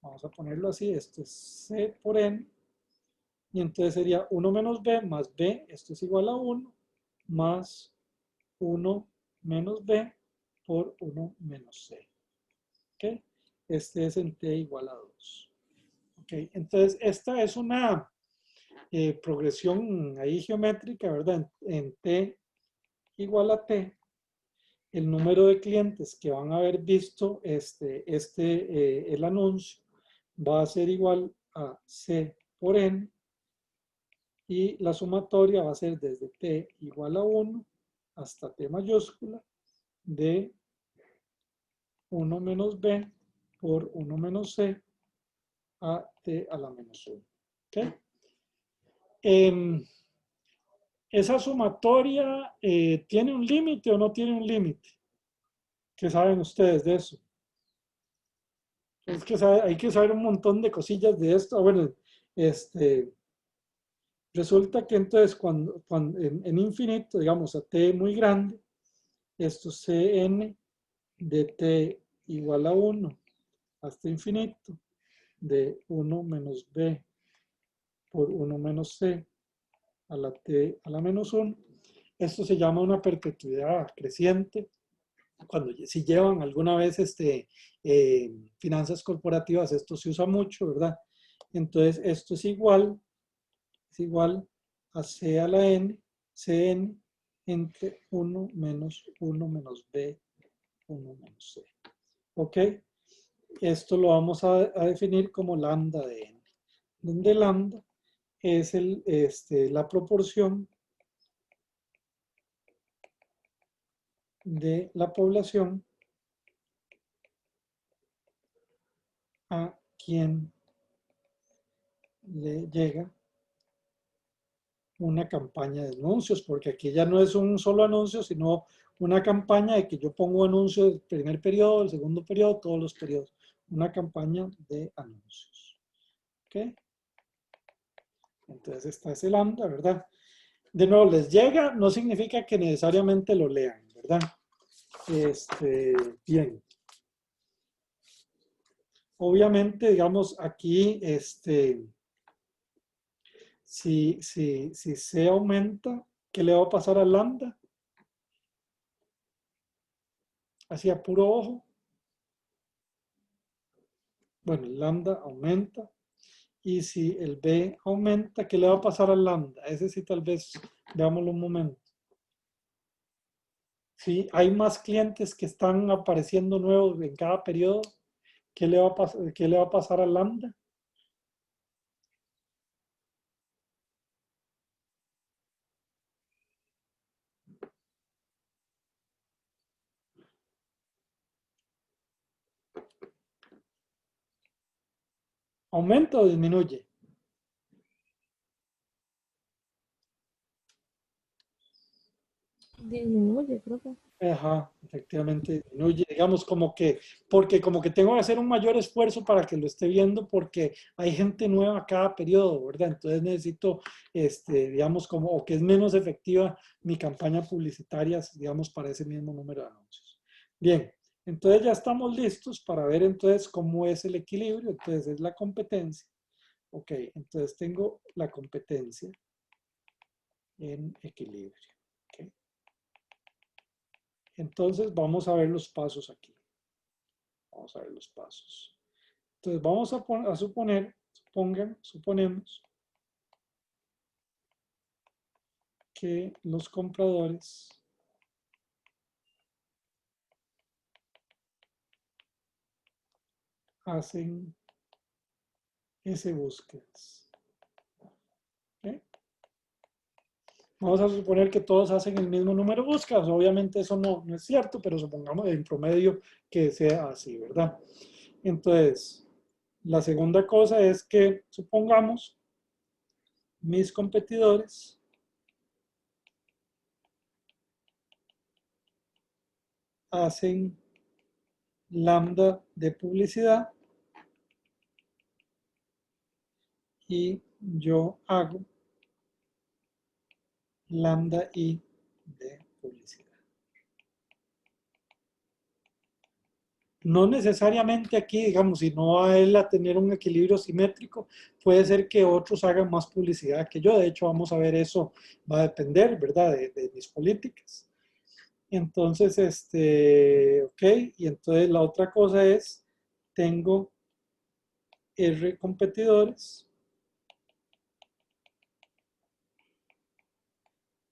Vamos a ponerlo así, esto es C por N, y entonces sería 1 menos B más B, esto es igual a 1, más 1 menos B por 1 menos C. ¿Ok? Este es en T igual a 2. ¿Ok? Entonces, esta es una progresión ahí geométrica, ¿verdad? En T igual a T, el número de clientes que van a haber visto el anuncio va a ser igual a C por N y la sumatoria va a ser desde T igual a 1 hasta T mayúscula de 1 menos B por 1 menos C a T a la menos 1. ¿Okay? ¿Esa sumatoria tiene un límite o no tiene un límite? ¿Qué saben ustedes de eso? Es que hay que saber un montón de cosillas de esto. Bueno, resulta que entonces cuando en infinito, digamos a t muy grande, esto Cn de t igual a 1 hasta infinito, de 1 menos b por 1 menos c a la t a la menos 1. Esto se llama una perpetuidad creciente. Cuando si llevan alguna vez finanzas corporativas, esto se usa mucho, ¿verdad? Entonces, esto es igual a c a la n, cn, entre 1 menos b, 1 menos c. ¿Ok? Esto lo vamos a definir como lambda de n, donde lambda es la proporción de la población a quien le llega una campaña de anuncios, porque aquí ya no es un solo anuncio, sino una campaña de que yo pongo anuncios del primer periodo, del segundo periodo, todos los periodos. Una campaña de anuncios. ¿Ok? Entonces esta es el lambda, ¿verdad? De nuevo, les llega, no significa que necesariamente lo lean, ¿verdad? Bien. Obviamente, digamos, aquí, si C aumenta, ¿qué le va a pasar al lambda? Así a puro ojo. Bueno, el lambda aumenta. Y si el B aumenta, ¿qué le va a pasar al lambda? Ese sí tal vez, veámoslo un momento. Si hay más clientes que están apareciendo nuevos en cada periodo, ¿qué le va a pasar al lambda? ¿Aumenta o disminuye? Disminuye, creo que. Ajá, efectivamente disminuye, digamos porque como que tengo que hacer un mayor esfuerzo para que lo esté viendo porque hay gente nueva cada periodo, ¿verdad? Entonces necesito, digamos, o que es menos efectiva mi campaña publicitaria, digamos, para ese mismo número de anuncios. Bien, entonces ya estamos listos para ver entonces cómo es el equilibrio, entonces es la competencia. Ok, entonces tengo la competencia en equilibrio. Okay. Entonces vamos a ver los pasos aquí. Vamos a ver los pasos. Entonces vamos a suponemos que los compradores hacen ese búsquedas. ¿Okay? Vamos a suponer que todos hacen el mismo número de búsquedas. Obviamente eso no es cierto, pero supongamos en promedio que sea así, ¿verdad? Entonces, la segunda cosa es que supongamos mis competidores hacen lambda de publicidad y yo hago lambda i de publicidad. No necesariamente aquí, digamos, si no va a él a tener un equilibrio simétrico, puede ser que otros hagan más publicidad que yo. De hecho, vamos a ver eso, va a depender, ¿verdad? De mis políticas. Entonces, ok, y entonces la otra cosa es, tengo R competidores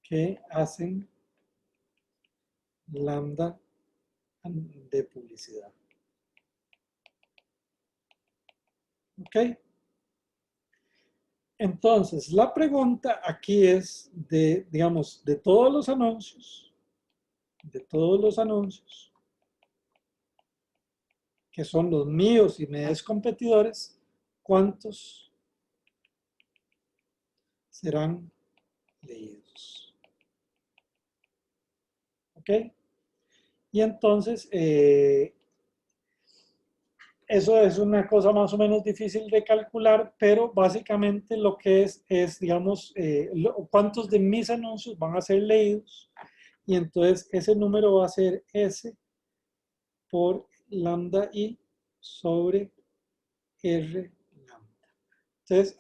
que hacen lambda de publicidad. ¿Ok? Entonces, la pregunta aquí es digamos, de todos los anuncios, que son los míos y mis competidores, ¿cuántos serán leídos? ¿Ok? Y entonces, eso es una cosa más o menos difícil de calcular, pero básicamente lo que es digamos, cuántos de mis anuncios van a ser leídos. Y entonces ese número va a ser S por lambda I sobre R Entonces,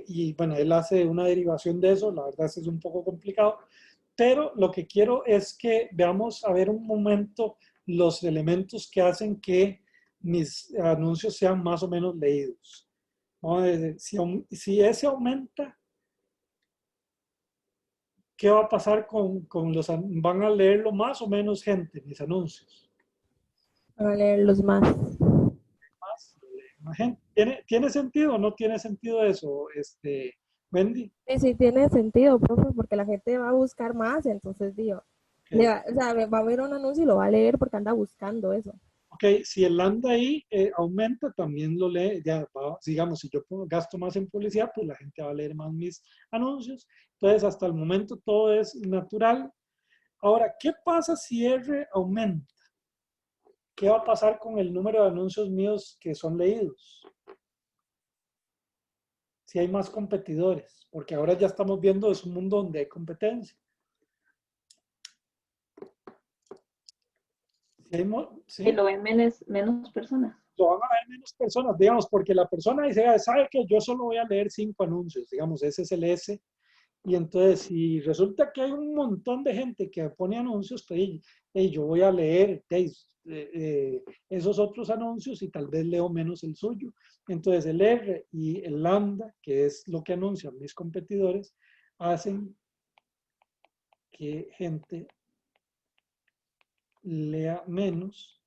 y bueno, él hace una derivación de eso, la verdad es un poco complicado, pero lo que quiero es que veamos a ver un momento los elementos que hacen que mis anuncios sean más o menos leídos. Vamos a ver, si ese aumenta, ¿qué va a pasar con los, van a leerlo más o menos gente, mis anuncios? Van a leerlos más. Más, lo lee más gente. ¿Tiene sentido o no tiene sentido eso, Wendy? Sí, sí tiene sentido, profe, porque la gente va a buscar más, entonces digo, Ok. o sea, va a ver un anuncio y lo va a leer porque anda buscando eso. Ok, si el lambda ahí aumenta, también lo lee, ya digamos, si yo gasto más en publicidad, pues la gente va a leer más mis anuncios. Entonces, hasta el momento todo es natural. Ahora, ¿qué pasa si R aumenta? ¿Qué va a pasar con el número de anuncios míos que son leídos? Si hay más competidores, porque ahora ya estamos viendo es un mundo donde hay competencia. Si hay Que ¿sí? lo ven menos personas. Lo van a ver menos personas, digamos, porque la persona dice, sabe que yo solo voy a leer 5 anuncios, digamos, ese es el S. Y entonces, si resulta que hay un montón de gente que pone anuncios, pues yo voy a leer esos otros anuncios y tal vez leo menos el suyo. Entonces, el R y el lambda, que es lo que anuncian mis competidores, hacen que gente lea menos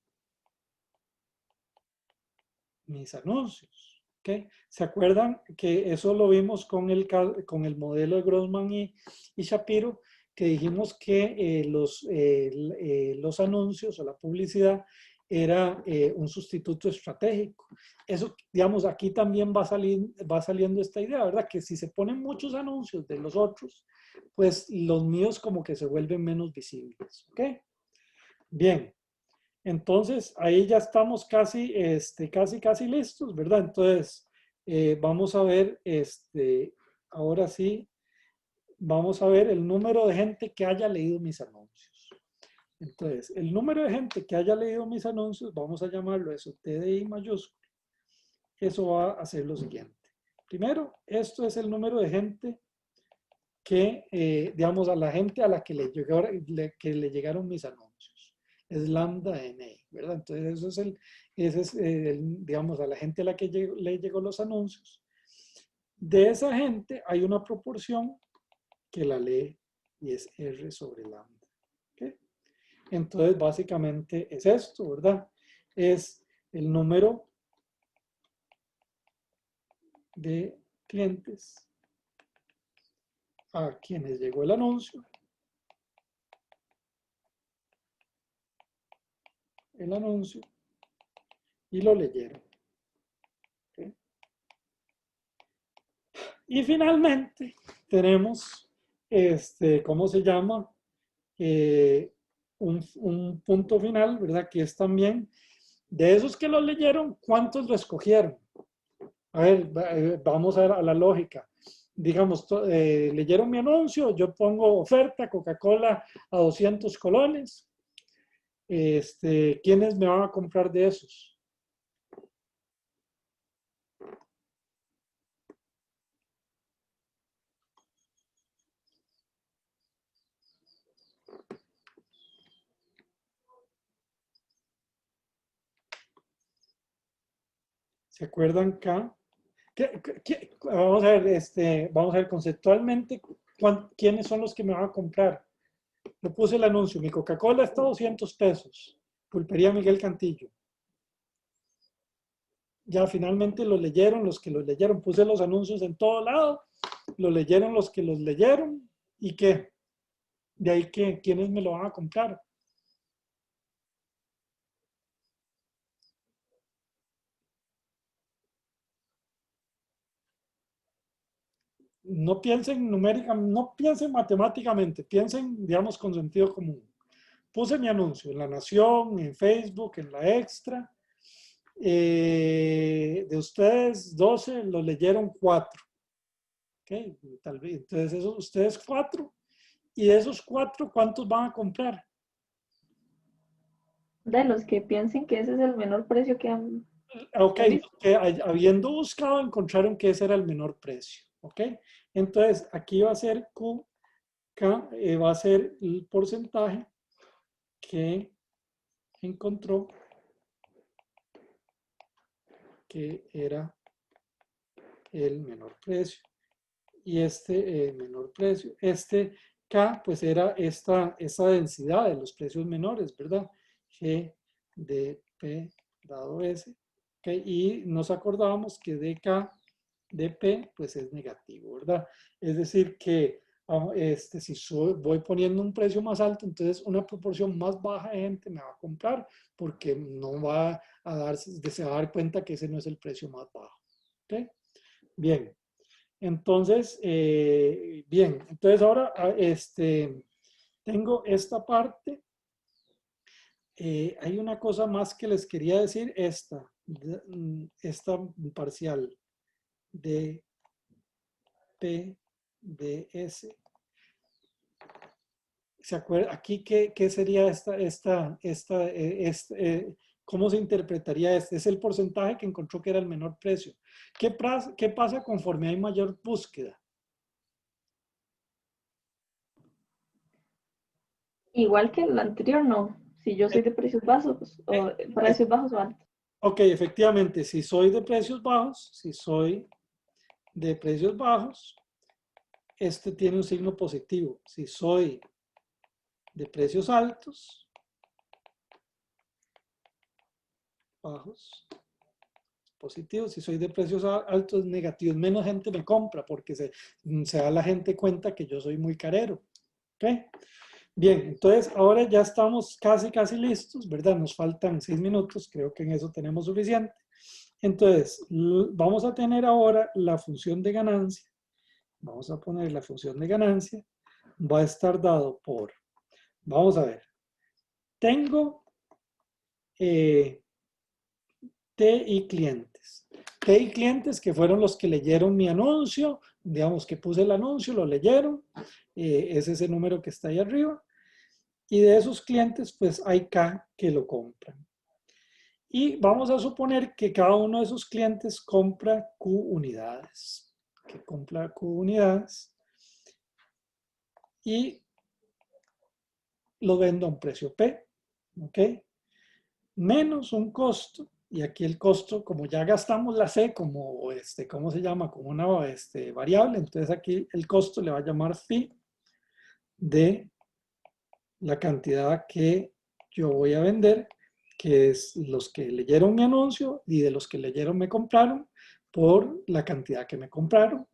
mis anuncios. ¿Okay? ¿Se acuerdan que eso lo vimos con el modelo de Grossman y Shapiro? Que dijimos que los anuncios o la publicidad era un sustituto estratégico. Eso, digamos, aquí también va saliendo esta idea, ¿verdad? Que si se ponen muchos anuncios de los otros, pues los míos como que se vuelven menos visibles. ¿Ok? Bien. Entonces, ahí ya estamos casi listos, ¿verdad? Entonces, vamos a ver, ahora sí, vamos a ver el número de gente que haya leído mis anuncios. Entonces, el número de gente que haya leído mis anuncios, vamos a llamarlo eso, TDI mayúsculo. Eso va a hacer lo siguiente. Primero, esto es el número de gente que, digamos, a la gente a la que le llegaron mis anuncios. Es lambda n, ¿verdad? Entonces, ese es digamos, a la gente a la que le llegó los anuncios. De esa gente hay una proporción que la lee y es R sobre lambda. ¿Okay? Entonces, básicamente es esto, ¿verdad? Es el número de clientes a quienes llegó el anuncio, y lo leyeron. ¿Okay? Y finalmente tenemos, ¿cómo se llama? Un punto final, ¿verdad? Que es también, de esos que lo leyeron, ¿cuántos lo escogieron? A ver, vamos a ver a la lógica. Digamos, leyeron mi anuncio, yo pongo oferta Coca-Cola a 200 colones. ¿Quiénes me van a comprar de esos? ¿Se acuerdan acá? Vamos a ver conceptualmente quiénes son los que me van a comprar. Yo puse el anuncio, mi Coca-Cola está a 200 pesos, Pulpería Miguel Cantillo. Ya finalmente lo leyeron los que los leyeron, puse los anuncios en todo lado, lo leyeron los que los leyeron, ¿y qué? De ahí que, ¿quiénes me lo van a comprar? No piensen numéricamente, no piensen matemáticamente, piensen, digamos, con sentido común. Puse mi anuncio en La Nación, en Facebook, en La Extra. De ustedes 12 lo leyeron 4. ¿Okay? Tal vez, entonces esos, ustedes 4. Y de esos 4, ¿cuántos van a comprar? De los que piensen que ese es el menor precio que han Ok, ¿Estás listo? que habiendo buscado encontraron que ese era el menor precio. Ok, entonces aquí va a ser Q, K, va a ser el porcentaje que encontró que era el menor precio. Y este menor precio, este K, pues era esta densidad de los precios menores, ¿verdad? G de P dado S. ¿Okay? Y nos acordábamos que dk de P, pues es negativo, ¿verdad? Es decir, que si voy poniendo un precio más alto, entonces una proporción más baja de gente me va a comprar porque no va a darse, se va a dar cuenta que ese no es el precio más bajo. ¿Ok? Bien. Entonces, bien, entonces ahora tengo esta parte. Hay una cosa más que les quería decir, esta parcial de P de S. ¿Se acuerda? Aquí, ¿qué sería cómo se interpretaría este? Es el porcentaje que encontró que era el menor precio. ¿Qué pasa conforme hay mayor búsqueda? Igual que el anterior, no. Si yo soy de precios bajos o Eh, precios bajos o altos. Ok, efectivamente, si soy de precios bajos, este tiene un signo positivo. Si soy de precios altos, bajos, positivo. Si soy de precios altos, negativos. Menos gente me compra porque se da la gente cuenta que yo soy muy carero. ¿Ok? Bien, entonces ahora ya estamos casi listos, ¿verdad? Nos faltan 6 minutos, creo que en eso tenemos suficiente. Entonces, vamos a tener ahora la función de ganancia. Vamos a poner la función de ganancia. Va a estar dado por, vamos a ver, tengo T y clientes. T y clientes que fueron los que leyeron mi anuncio, digamos que puse el anuncio, lo leyeron, es ese número que está ahí arriba. Y de esos clientes, pues hay K que lo compran. Y vamos a suponer que cada uno de esos clientes compra Q unidades. Que compra Q unidades. Y lo vendo a un precio P. ¿Ok? Menos un costo. Y aquí el costo, como ya gastamos la C como, ¿cómo se llama? Como una variable. Entonces aquí el costo le va a llamar phi de la cantidad que yo voy a vender, que es los que leyeron mi anuncio y de los que leyeron me compraron por la cantidad que me compraron.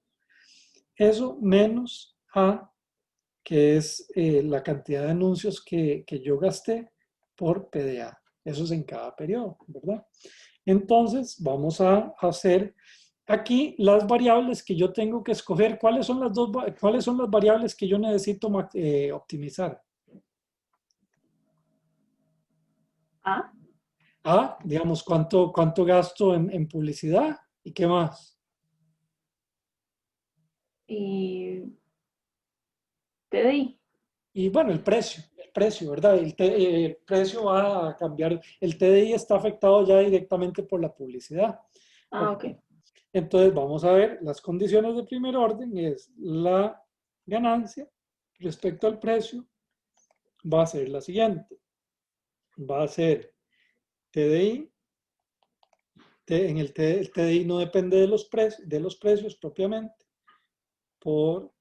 Eso menos A, que es la cantidad de anuncios que yo gasté por PDA. Eso es en cada periodo, ¿verdad? Entonces, vamos a hacer aquí las variables que yo tengo que escoger. ¿Cuáles son las variables que yo necesito optimizar? Ah, Digamos, cuánto gasto en publicidad y qué más. y TDI. Y bueno, el precio, ¿verdad? El precio va a cambiar. El TDI está afectado ya directamente por la publicidad. Ah, Ok. ok. Entonces, vamos a ver las condiciones de primer orden. Es la ganancia respecto al precio. Va a ser la siguiente. Va a ser TDI. El TDI no depende de los precios propiamente. Por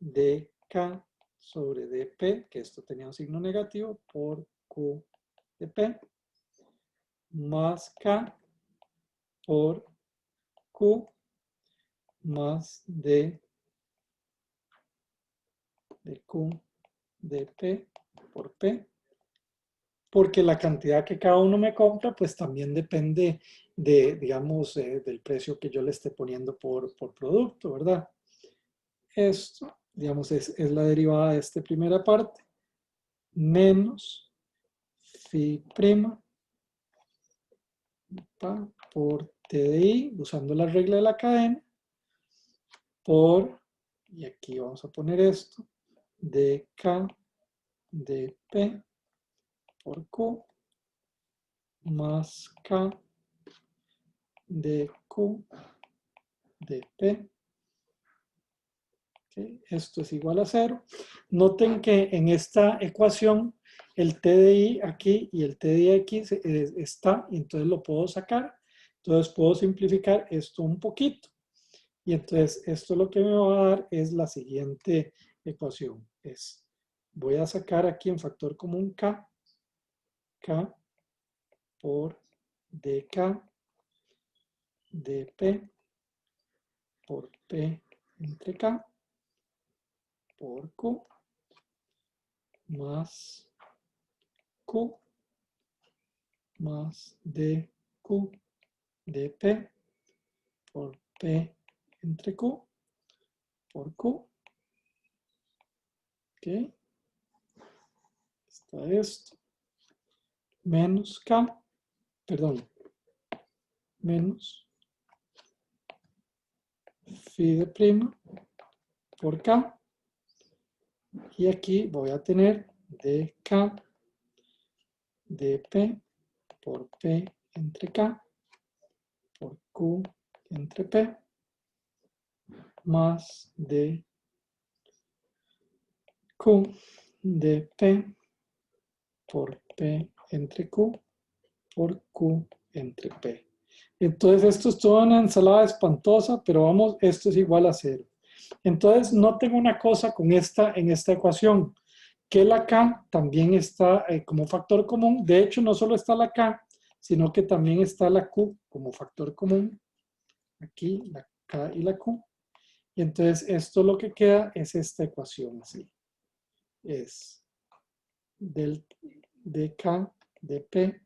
dk sobre dp, que esto tenía un signo negativo, por q de p, más k por q más d de q de p por p, porque la cantidad que cada uno me compra, pues también depende digamos, del precio que yo le esté poniendo por producto, ¿verdad? Esto, digamos, es la derivada de esta primera parte, menos phi prima por TDI, usando la regla de la cadena, por, y aquí vamos a poner esto, dk de P por Q más K de Q de P. Okay. Esto es igual a 0. Noten que en esta ecuación el T de I aquí y el T de X está, y entonces lo puedo sacar. Entonces puedo simplificar esto un poquito. Y entonces esto lo que me va a dar es la siguiente ecuación. Voy a sacar aquí en factor común K por dK dP por P entre K por Q más Q más dQ dP por P entre Q por Q. Ok. Está esto. Menos K, perdón, menos phi de prima por K. Y aquí voy a tener dK dP por P entre K por Q entre P más de Q de P por P entre Q por Q entre P. Entonces esto es toda una ensalada espantosa, pero vamos, esto es igual a 0. Entonces noten una cosa con en esta ecuación, que la K también está como factor común. De hecho, no solo está la K, sino que también está la Q como factor común. Aquí la K y la Q. Y entonces esto lo que queda es esta ecuación así. Es del dK de P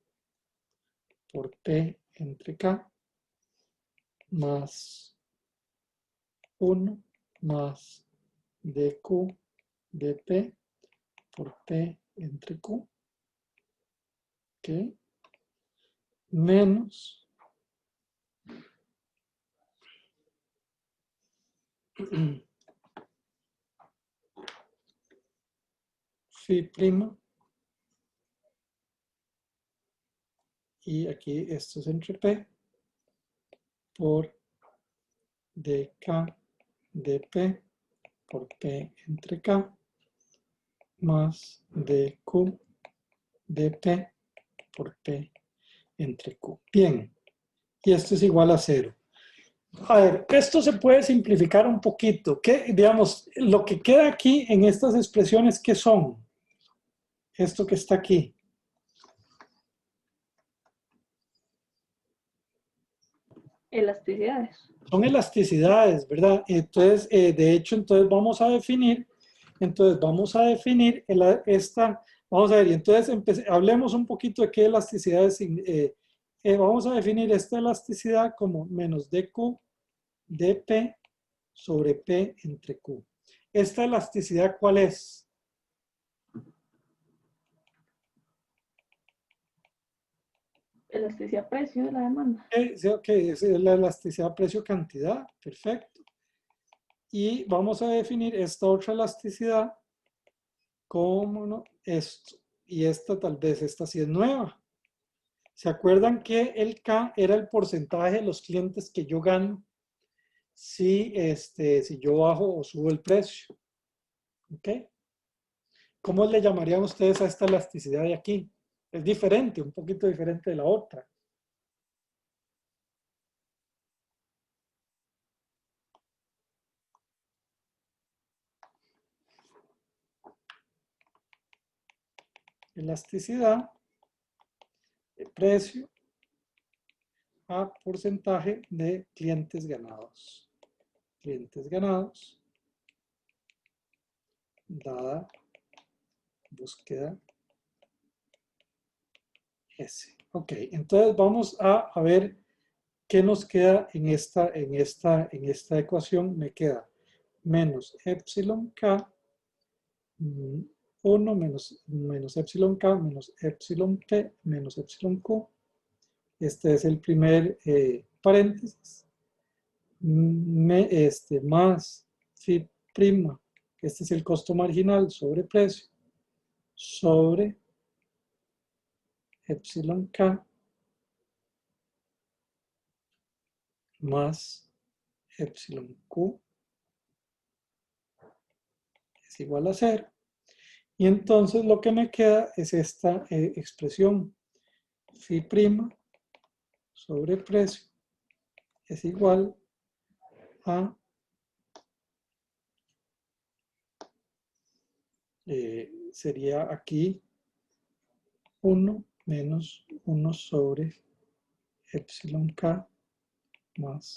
por P entre K más 1 más dQ de P por P entre Q. ¿Ok? Menos phi prima. Y aquí esto es entre P por dK de P por P entre K más dQ de P por P entre Q. Bien, y esto es igual a 0. A ver, esto se puede simplificar un poquito. ¿Qué, digamos, lo que queda aquí en estas expresiones, qué son? Esto que está aquí. Elasticidades. Son elasticidades, ¿verdad? Entonces, de hecho, entonces vamos a definir, vamos a ver, y entonces hablemos un poquito de qué elasticidades, vamos a definir esta elasticidad como menos dQ dP sobre P entre Q. ¿Esta elasticidad cuál es? Elasticidad precio de la demanda. Ok, es la elasticidad precio-cantidad, perfecto. Y vamos a definir esta otra elasticidad como ¿no? Esto. Y esta tal vez, esta sí es nueva. ¿Se acuerdan que el K era el porcentaje de los clientes que yo gano si yo bajo o subo el precio? ¿Ok? ¿Cómo le llamarían ustedes a esta elasticidad de aquí? Es diferente, un poquito diferente de la otra. Elasticidad de precio a porcentaje de clientes ganados. Clientes ganados dada búsqueda S. Ok, entonces vamos a ver qué nos queda en esta ecuación. Me queda menos epsilon K, 1 menos epsilon K menos epsilon P menos epsilon Q. Este es el primer paréntesis. Más phi prima, este es el costo marginal sobre precio, sobre epsilon K más epsilon Q es igual a 0. Y entonces lo que me queda es esta expresión. Phi' sobre precio es igual a sería aquí 1 menos 1 sobre epsilon K más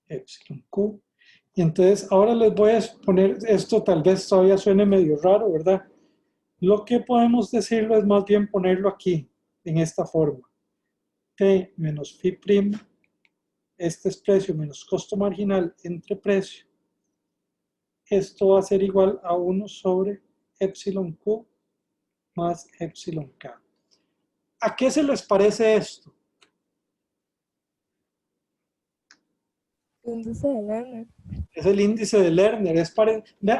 epsilon Q. Y entonces ahora les voy a poner, esto tal vez todavía suene medio raro, ¿verdad? Lo que podemos decirlo es más bien ponerlo aquí, en esta forma. P menos phi', este es precio menos costo marginal entre precio. Esto va a ser igual a 1 sobre epsilon Q más epsilon K. ¿A qué se les parece esto? Índice de Lerner. Es el índice de Lerner.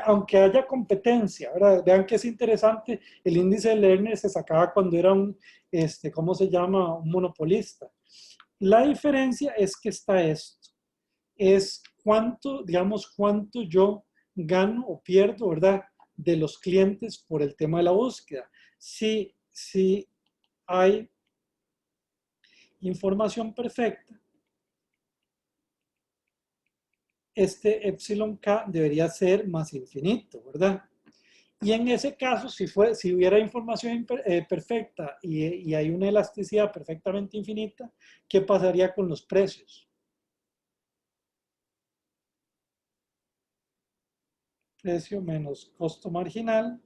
Aunque haya competencia, ¿verdad? Vean que es interesante, el índice de Lerner se sacaba cuando era un, ¿cómo se llama? Un monopolista. La diferencia es que está esto. Es cuánto, digamos, cuánto yo gano o pierdo, ¿verdad? De los clientes por el tema de la búsqueda. Si hay información perfecta, este epsilon K debería ser más infinito, ¿verdad? Y en ese caso, si hubiera información perfecta y hay una elasticidad perfectamente infinita, ¿qué pasaría con los precios? Precio menos costo marginal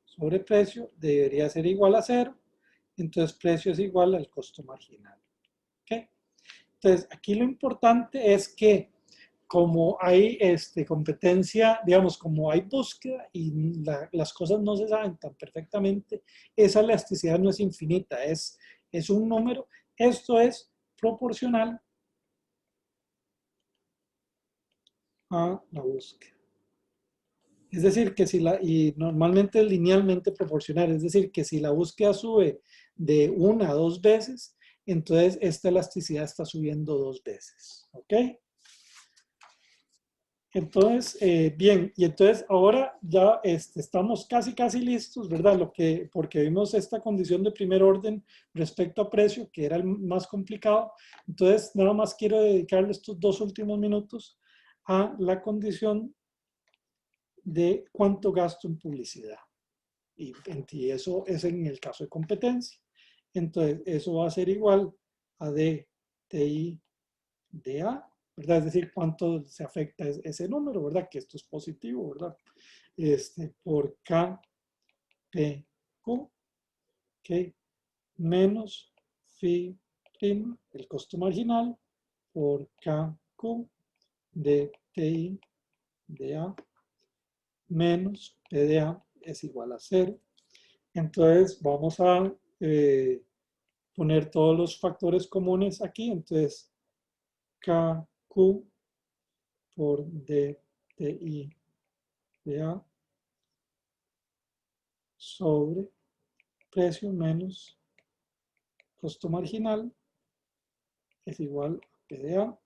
sobre precio debería ser igual a 0. Entonces, precio es igual al costo marginal. ¿Okay? Entonces, aquí lo importante es que como hay competencia, digamos, como hay búsqueda y las cosas no se saben tan perfectamente, esa elasticidad no es infinita, es un número. Esto es proporcional a la búsqueda. Es decir, que y normalmente es linealmente proporcional, es decir, que si la búsqueda sube de 1 a 2 veces, entonces esta elasticidad está subiendo 2 veces. ¿Ok? Entonces, bien, y entonces ahora ya estamos casi listos, ¿verdad? Porque vimos esta condición de primer orden respecto a precio, que era el más complicado. Entonces, nada más quiero dedicarle estos 2 últimos minutos a la condición de cuánto gasto en publicidad. Y eso es en el caso de competencia. Entonces, eso va a ser igual a DTI DA, ¿verdad? Es decir, cuánto se afecta ese número, ¿verdad? Que esto es positivo, ¿verdad? Por KPQ, ¿ok? Menos phi', el costo marginal, por KQ de TI de A menos P de A es igual a 0. Entonces vamos a poner todos los factores comunes aquí. Entonces KQ por DTI de A sobre precio menos costo marginal es igual a P de A.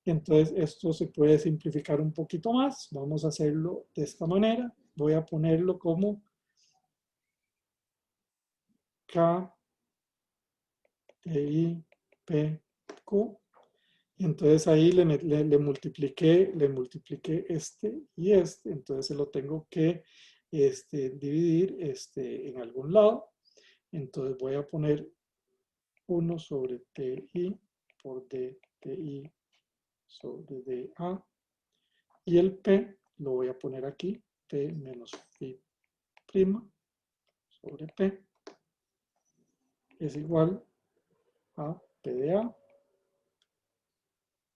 Entonces esto se puede simplificar un poquito más. Vamos a hacerlo de esta manera. Voy a ponerlo como K TI P Q. Entonces ahí le multipliqué este y este. Entonces se lo tengo que dividir en algún lado. Entonces voy a poner 1 sobre TI por DTI sobre DA. Y el P lo voy a poner aquí. P menos phi' sobre P es igual a P de A.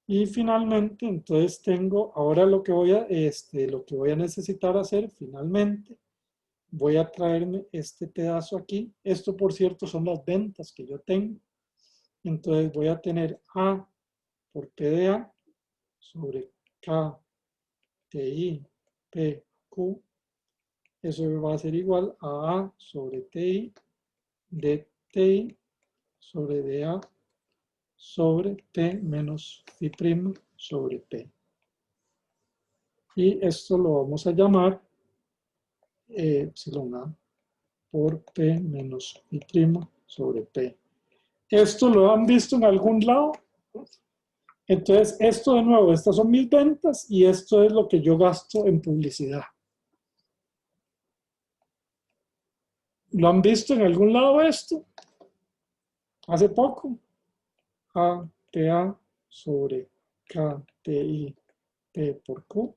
Y finalmente, entonces tengo, ahora lo que voy a necesitar hacer finalmente, voy a traerme este pedazo aquí. Esto, por cierto, son las ventas que yo tengo. Entonces voy a tener A por P de A sobre K TI P Q. Eso va a ser igual a A sobre TI de TI sobre DA sobre P menos phi' sobre P. Y esto lo vamos a llamar epsilon A por P menos phi' sobre P. ¿Esto lo han visto en algún lado? Entonces, esto de nuevo, estas son mis ventas y esto es lo que yo gasto en publicidad. ¿Lo han visto en algún lado esto? Hace poco. ATA sobre KTI P por Q.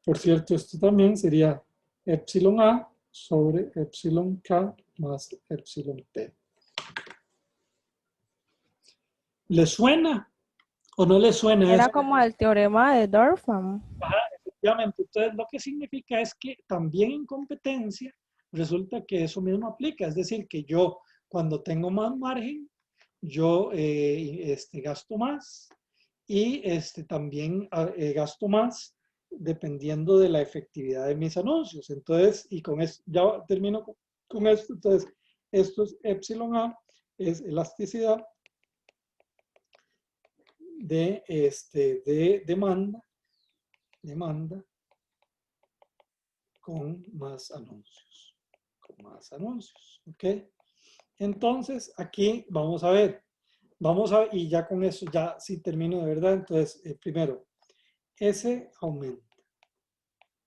Por cierto, esto también sería epsilon A sobre epsilon K más epsilon P. ¿Le suena o no le suena Era eso? como el teorema de Dorfman. Efectivamente. Entonces, lo que significa es que también en competencia resulta que eso mismo aplica. Es decir, que yo cuando tengo más margen, yo gasto más y también gasto más dependiendo de la efectividad de mis anuncios. Entonces, y con esto, ya termino con esto. Entonces, esto es epsilon A, es elasticidad de demanda con más anuncios. ¿Ok? Entonces, aquí vamos a ver. Y ya con eso, ya sí termino de verdad. Entonces, primero, ese aumenta.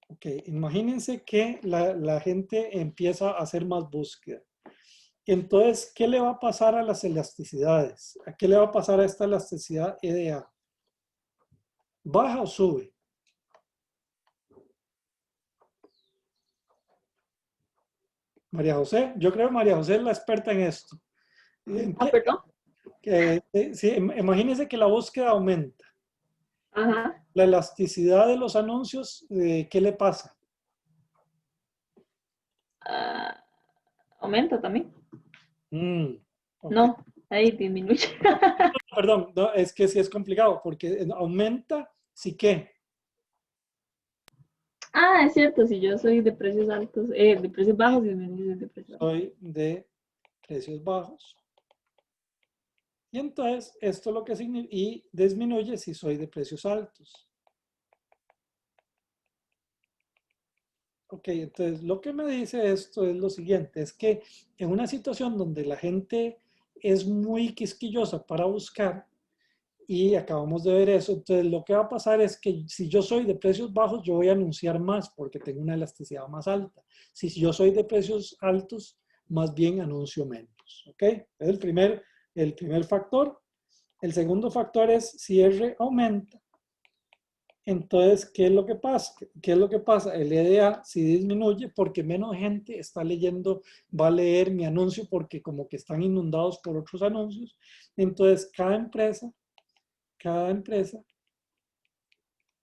Ok, imagínense que la gente empieza a hacer más búsqueda. Entonces, ¿qué le va a pasar a las elasticidades? ¿A qué le va a pasar a esta elasticidad EDA? ¿Baja o sube? María José, yo creo que María José es la experta en esto. Perdón. Sí, imagínense que la búsqueda aumenta. Ajá. La elasticidad de los anuncios, ¿qué le pasa? Aumenta también. Okay. No, ahí disminuye. Perdón, no, es que sí es complicado porque aumenta, sí que. Ah, es cierto, si yo soy de precios altos, de precios bajos, disminuye de precios altos. Soy de precios bajos. Y entonces, esto lo que significa, y disminuye si soy de precios altos. Ok, entonces lo que me dice esto es lo siguiente, es que en una situación donde la gente es muy quisquillosa para buscar, y acabamos de ver eso, entonces lo que va a pasar es que si yo soy de precios bajos, yo voy a anunciar más porque tengo una elasticidad más alta. Si yo soy de precios altos, más bien anuncio menos. ¿Ok? Es el primer factor. El segundo factor es si R aumenta. Entonces, ¿qué es lo que pasa? ¿Qué es lo que pasa? El EDA sí disminuye porque menos gente está leyendo, va a leer mi anuncio porque como que están inundados por otros anuncios. Entonces, cada empresa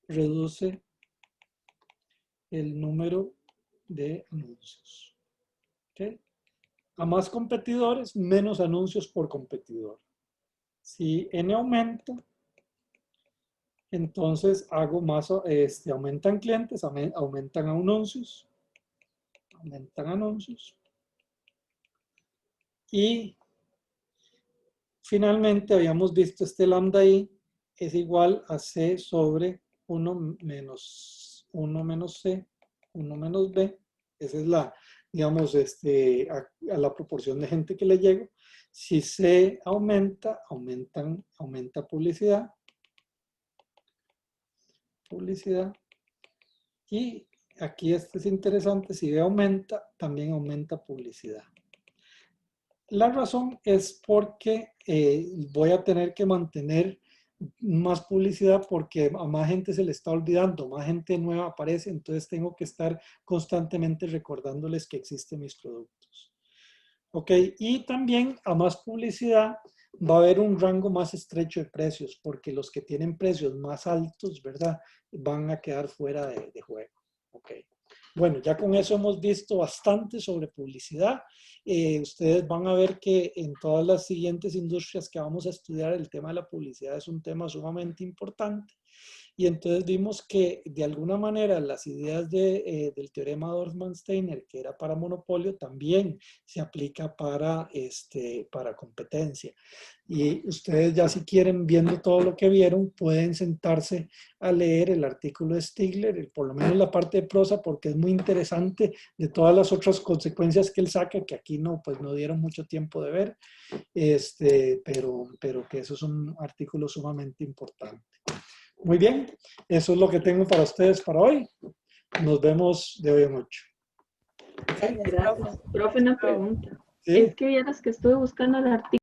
reduce el número de anuncios. ¿Okay? A más competidores, menos anuncios por competidor. Si N aumenta, entonces hago más, aumentan clientes, aumentan anuncios, y finalmente habíamos visto este lambda I es igual a C sobre 1 menos C, 1 menos B. Esa es la, digamos, a la proporción de gente que le llego. Si C aumenta, aumenta publicidad. Y aquí este es interesante, si B aumenta, también aumenta publicidad. La razón es porque voy a tener que mantener más publicidad porque a más gente se le está olvidando, más gente nueva aparece, entonces tengo que estar constantemente recordándoles que existen mis productos. Ok, y también a más publicidad va a haber un rango más estrecho de precios porque los que tienen precios más altos, ¿verdad? Van a quedar fuera de juego. Ok. Bueno, ya con eso hemos visto bastante sobre publicidad. Ustedes van a ver que en todas las siguientes industrias que vamos a estudiar, el tema de la publicidad es un tema sumamente importante. Y entonces vimos que de alguna manera las ideas del teorema de Dorfman-Steiner, que era para monopolio, también se aplica para competencia. Y ustedes ya si quieren, viendo todo lo que vieron, pueden sentarse a leer el artículo de Stigler, por lo menos la parte de prosa, porque es muy interesante de todas las otras consecuencias que él saca, que aquí no, pues no dieron mucho tiempo de ver, pero que eso es un artículo sumamente importante. Muy bien, eso es lo que tengo para ustedes para hoy. Nos vemos de hoy en 8. Gracias. Profe, una pregunta. ¿Sí? Es que vieras que estuve buscando el artículo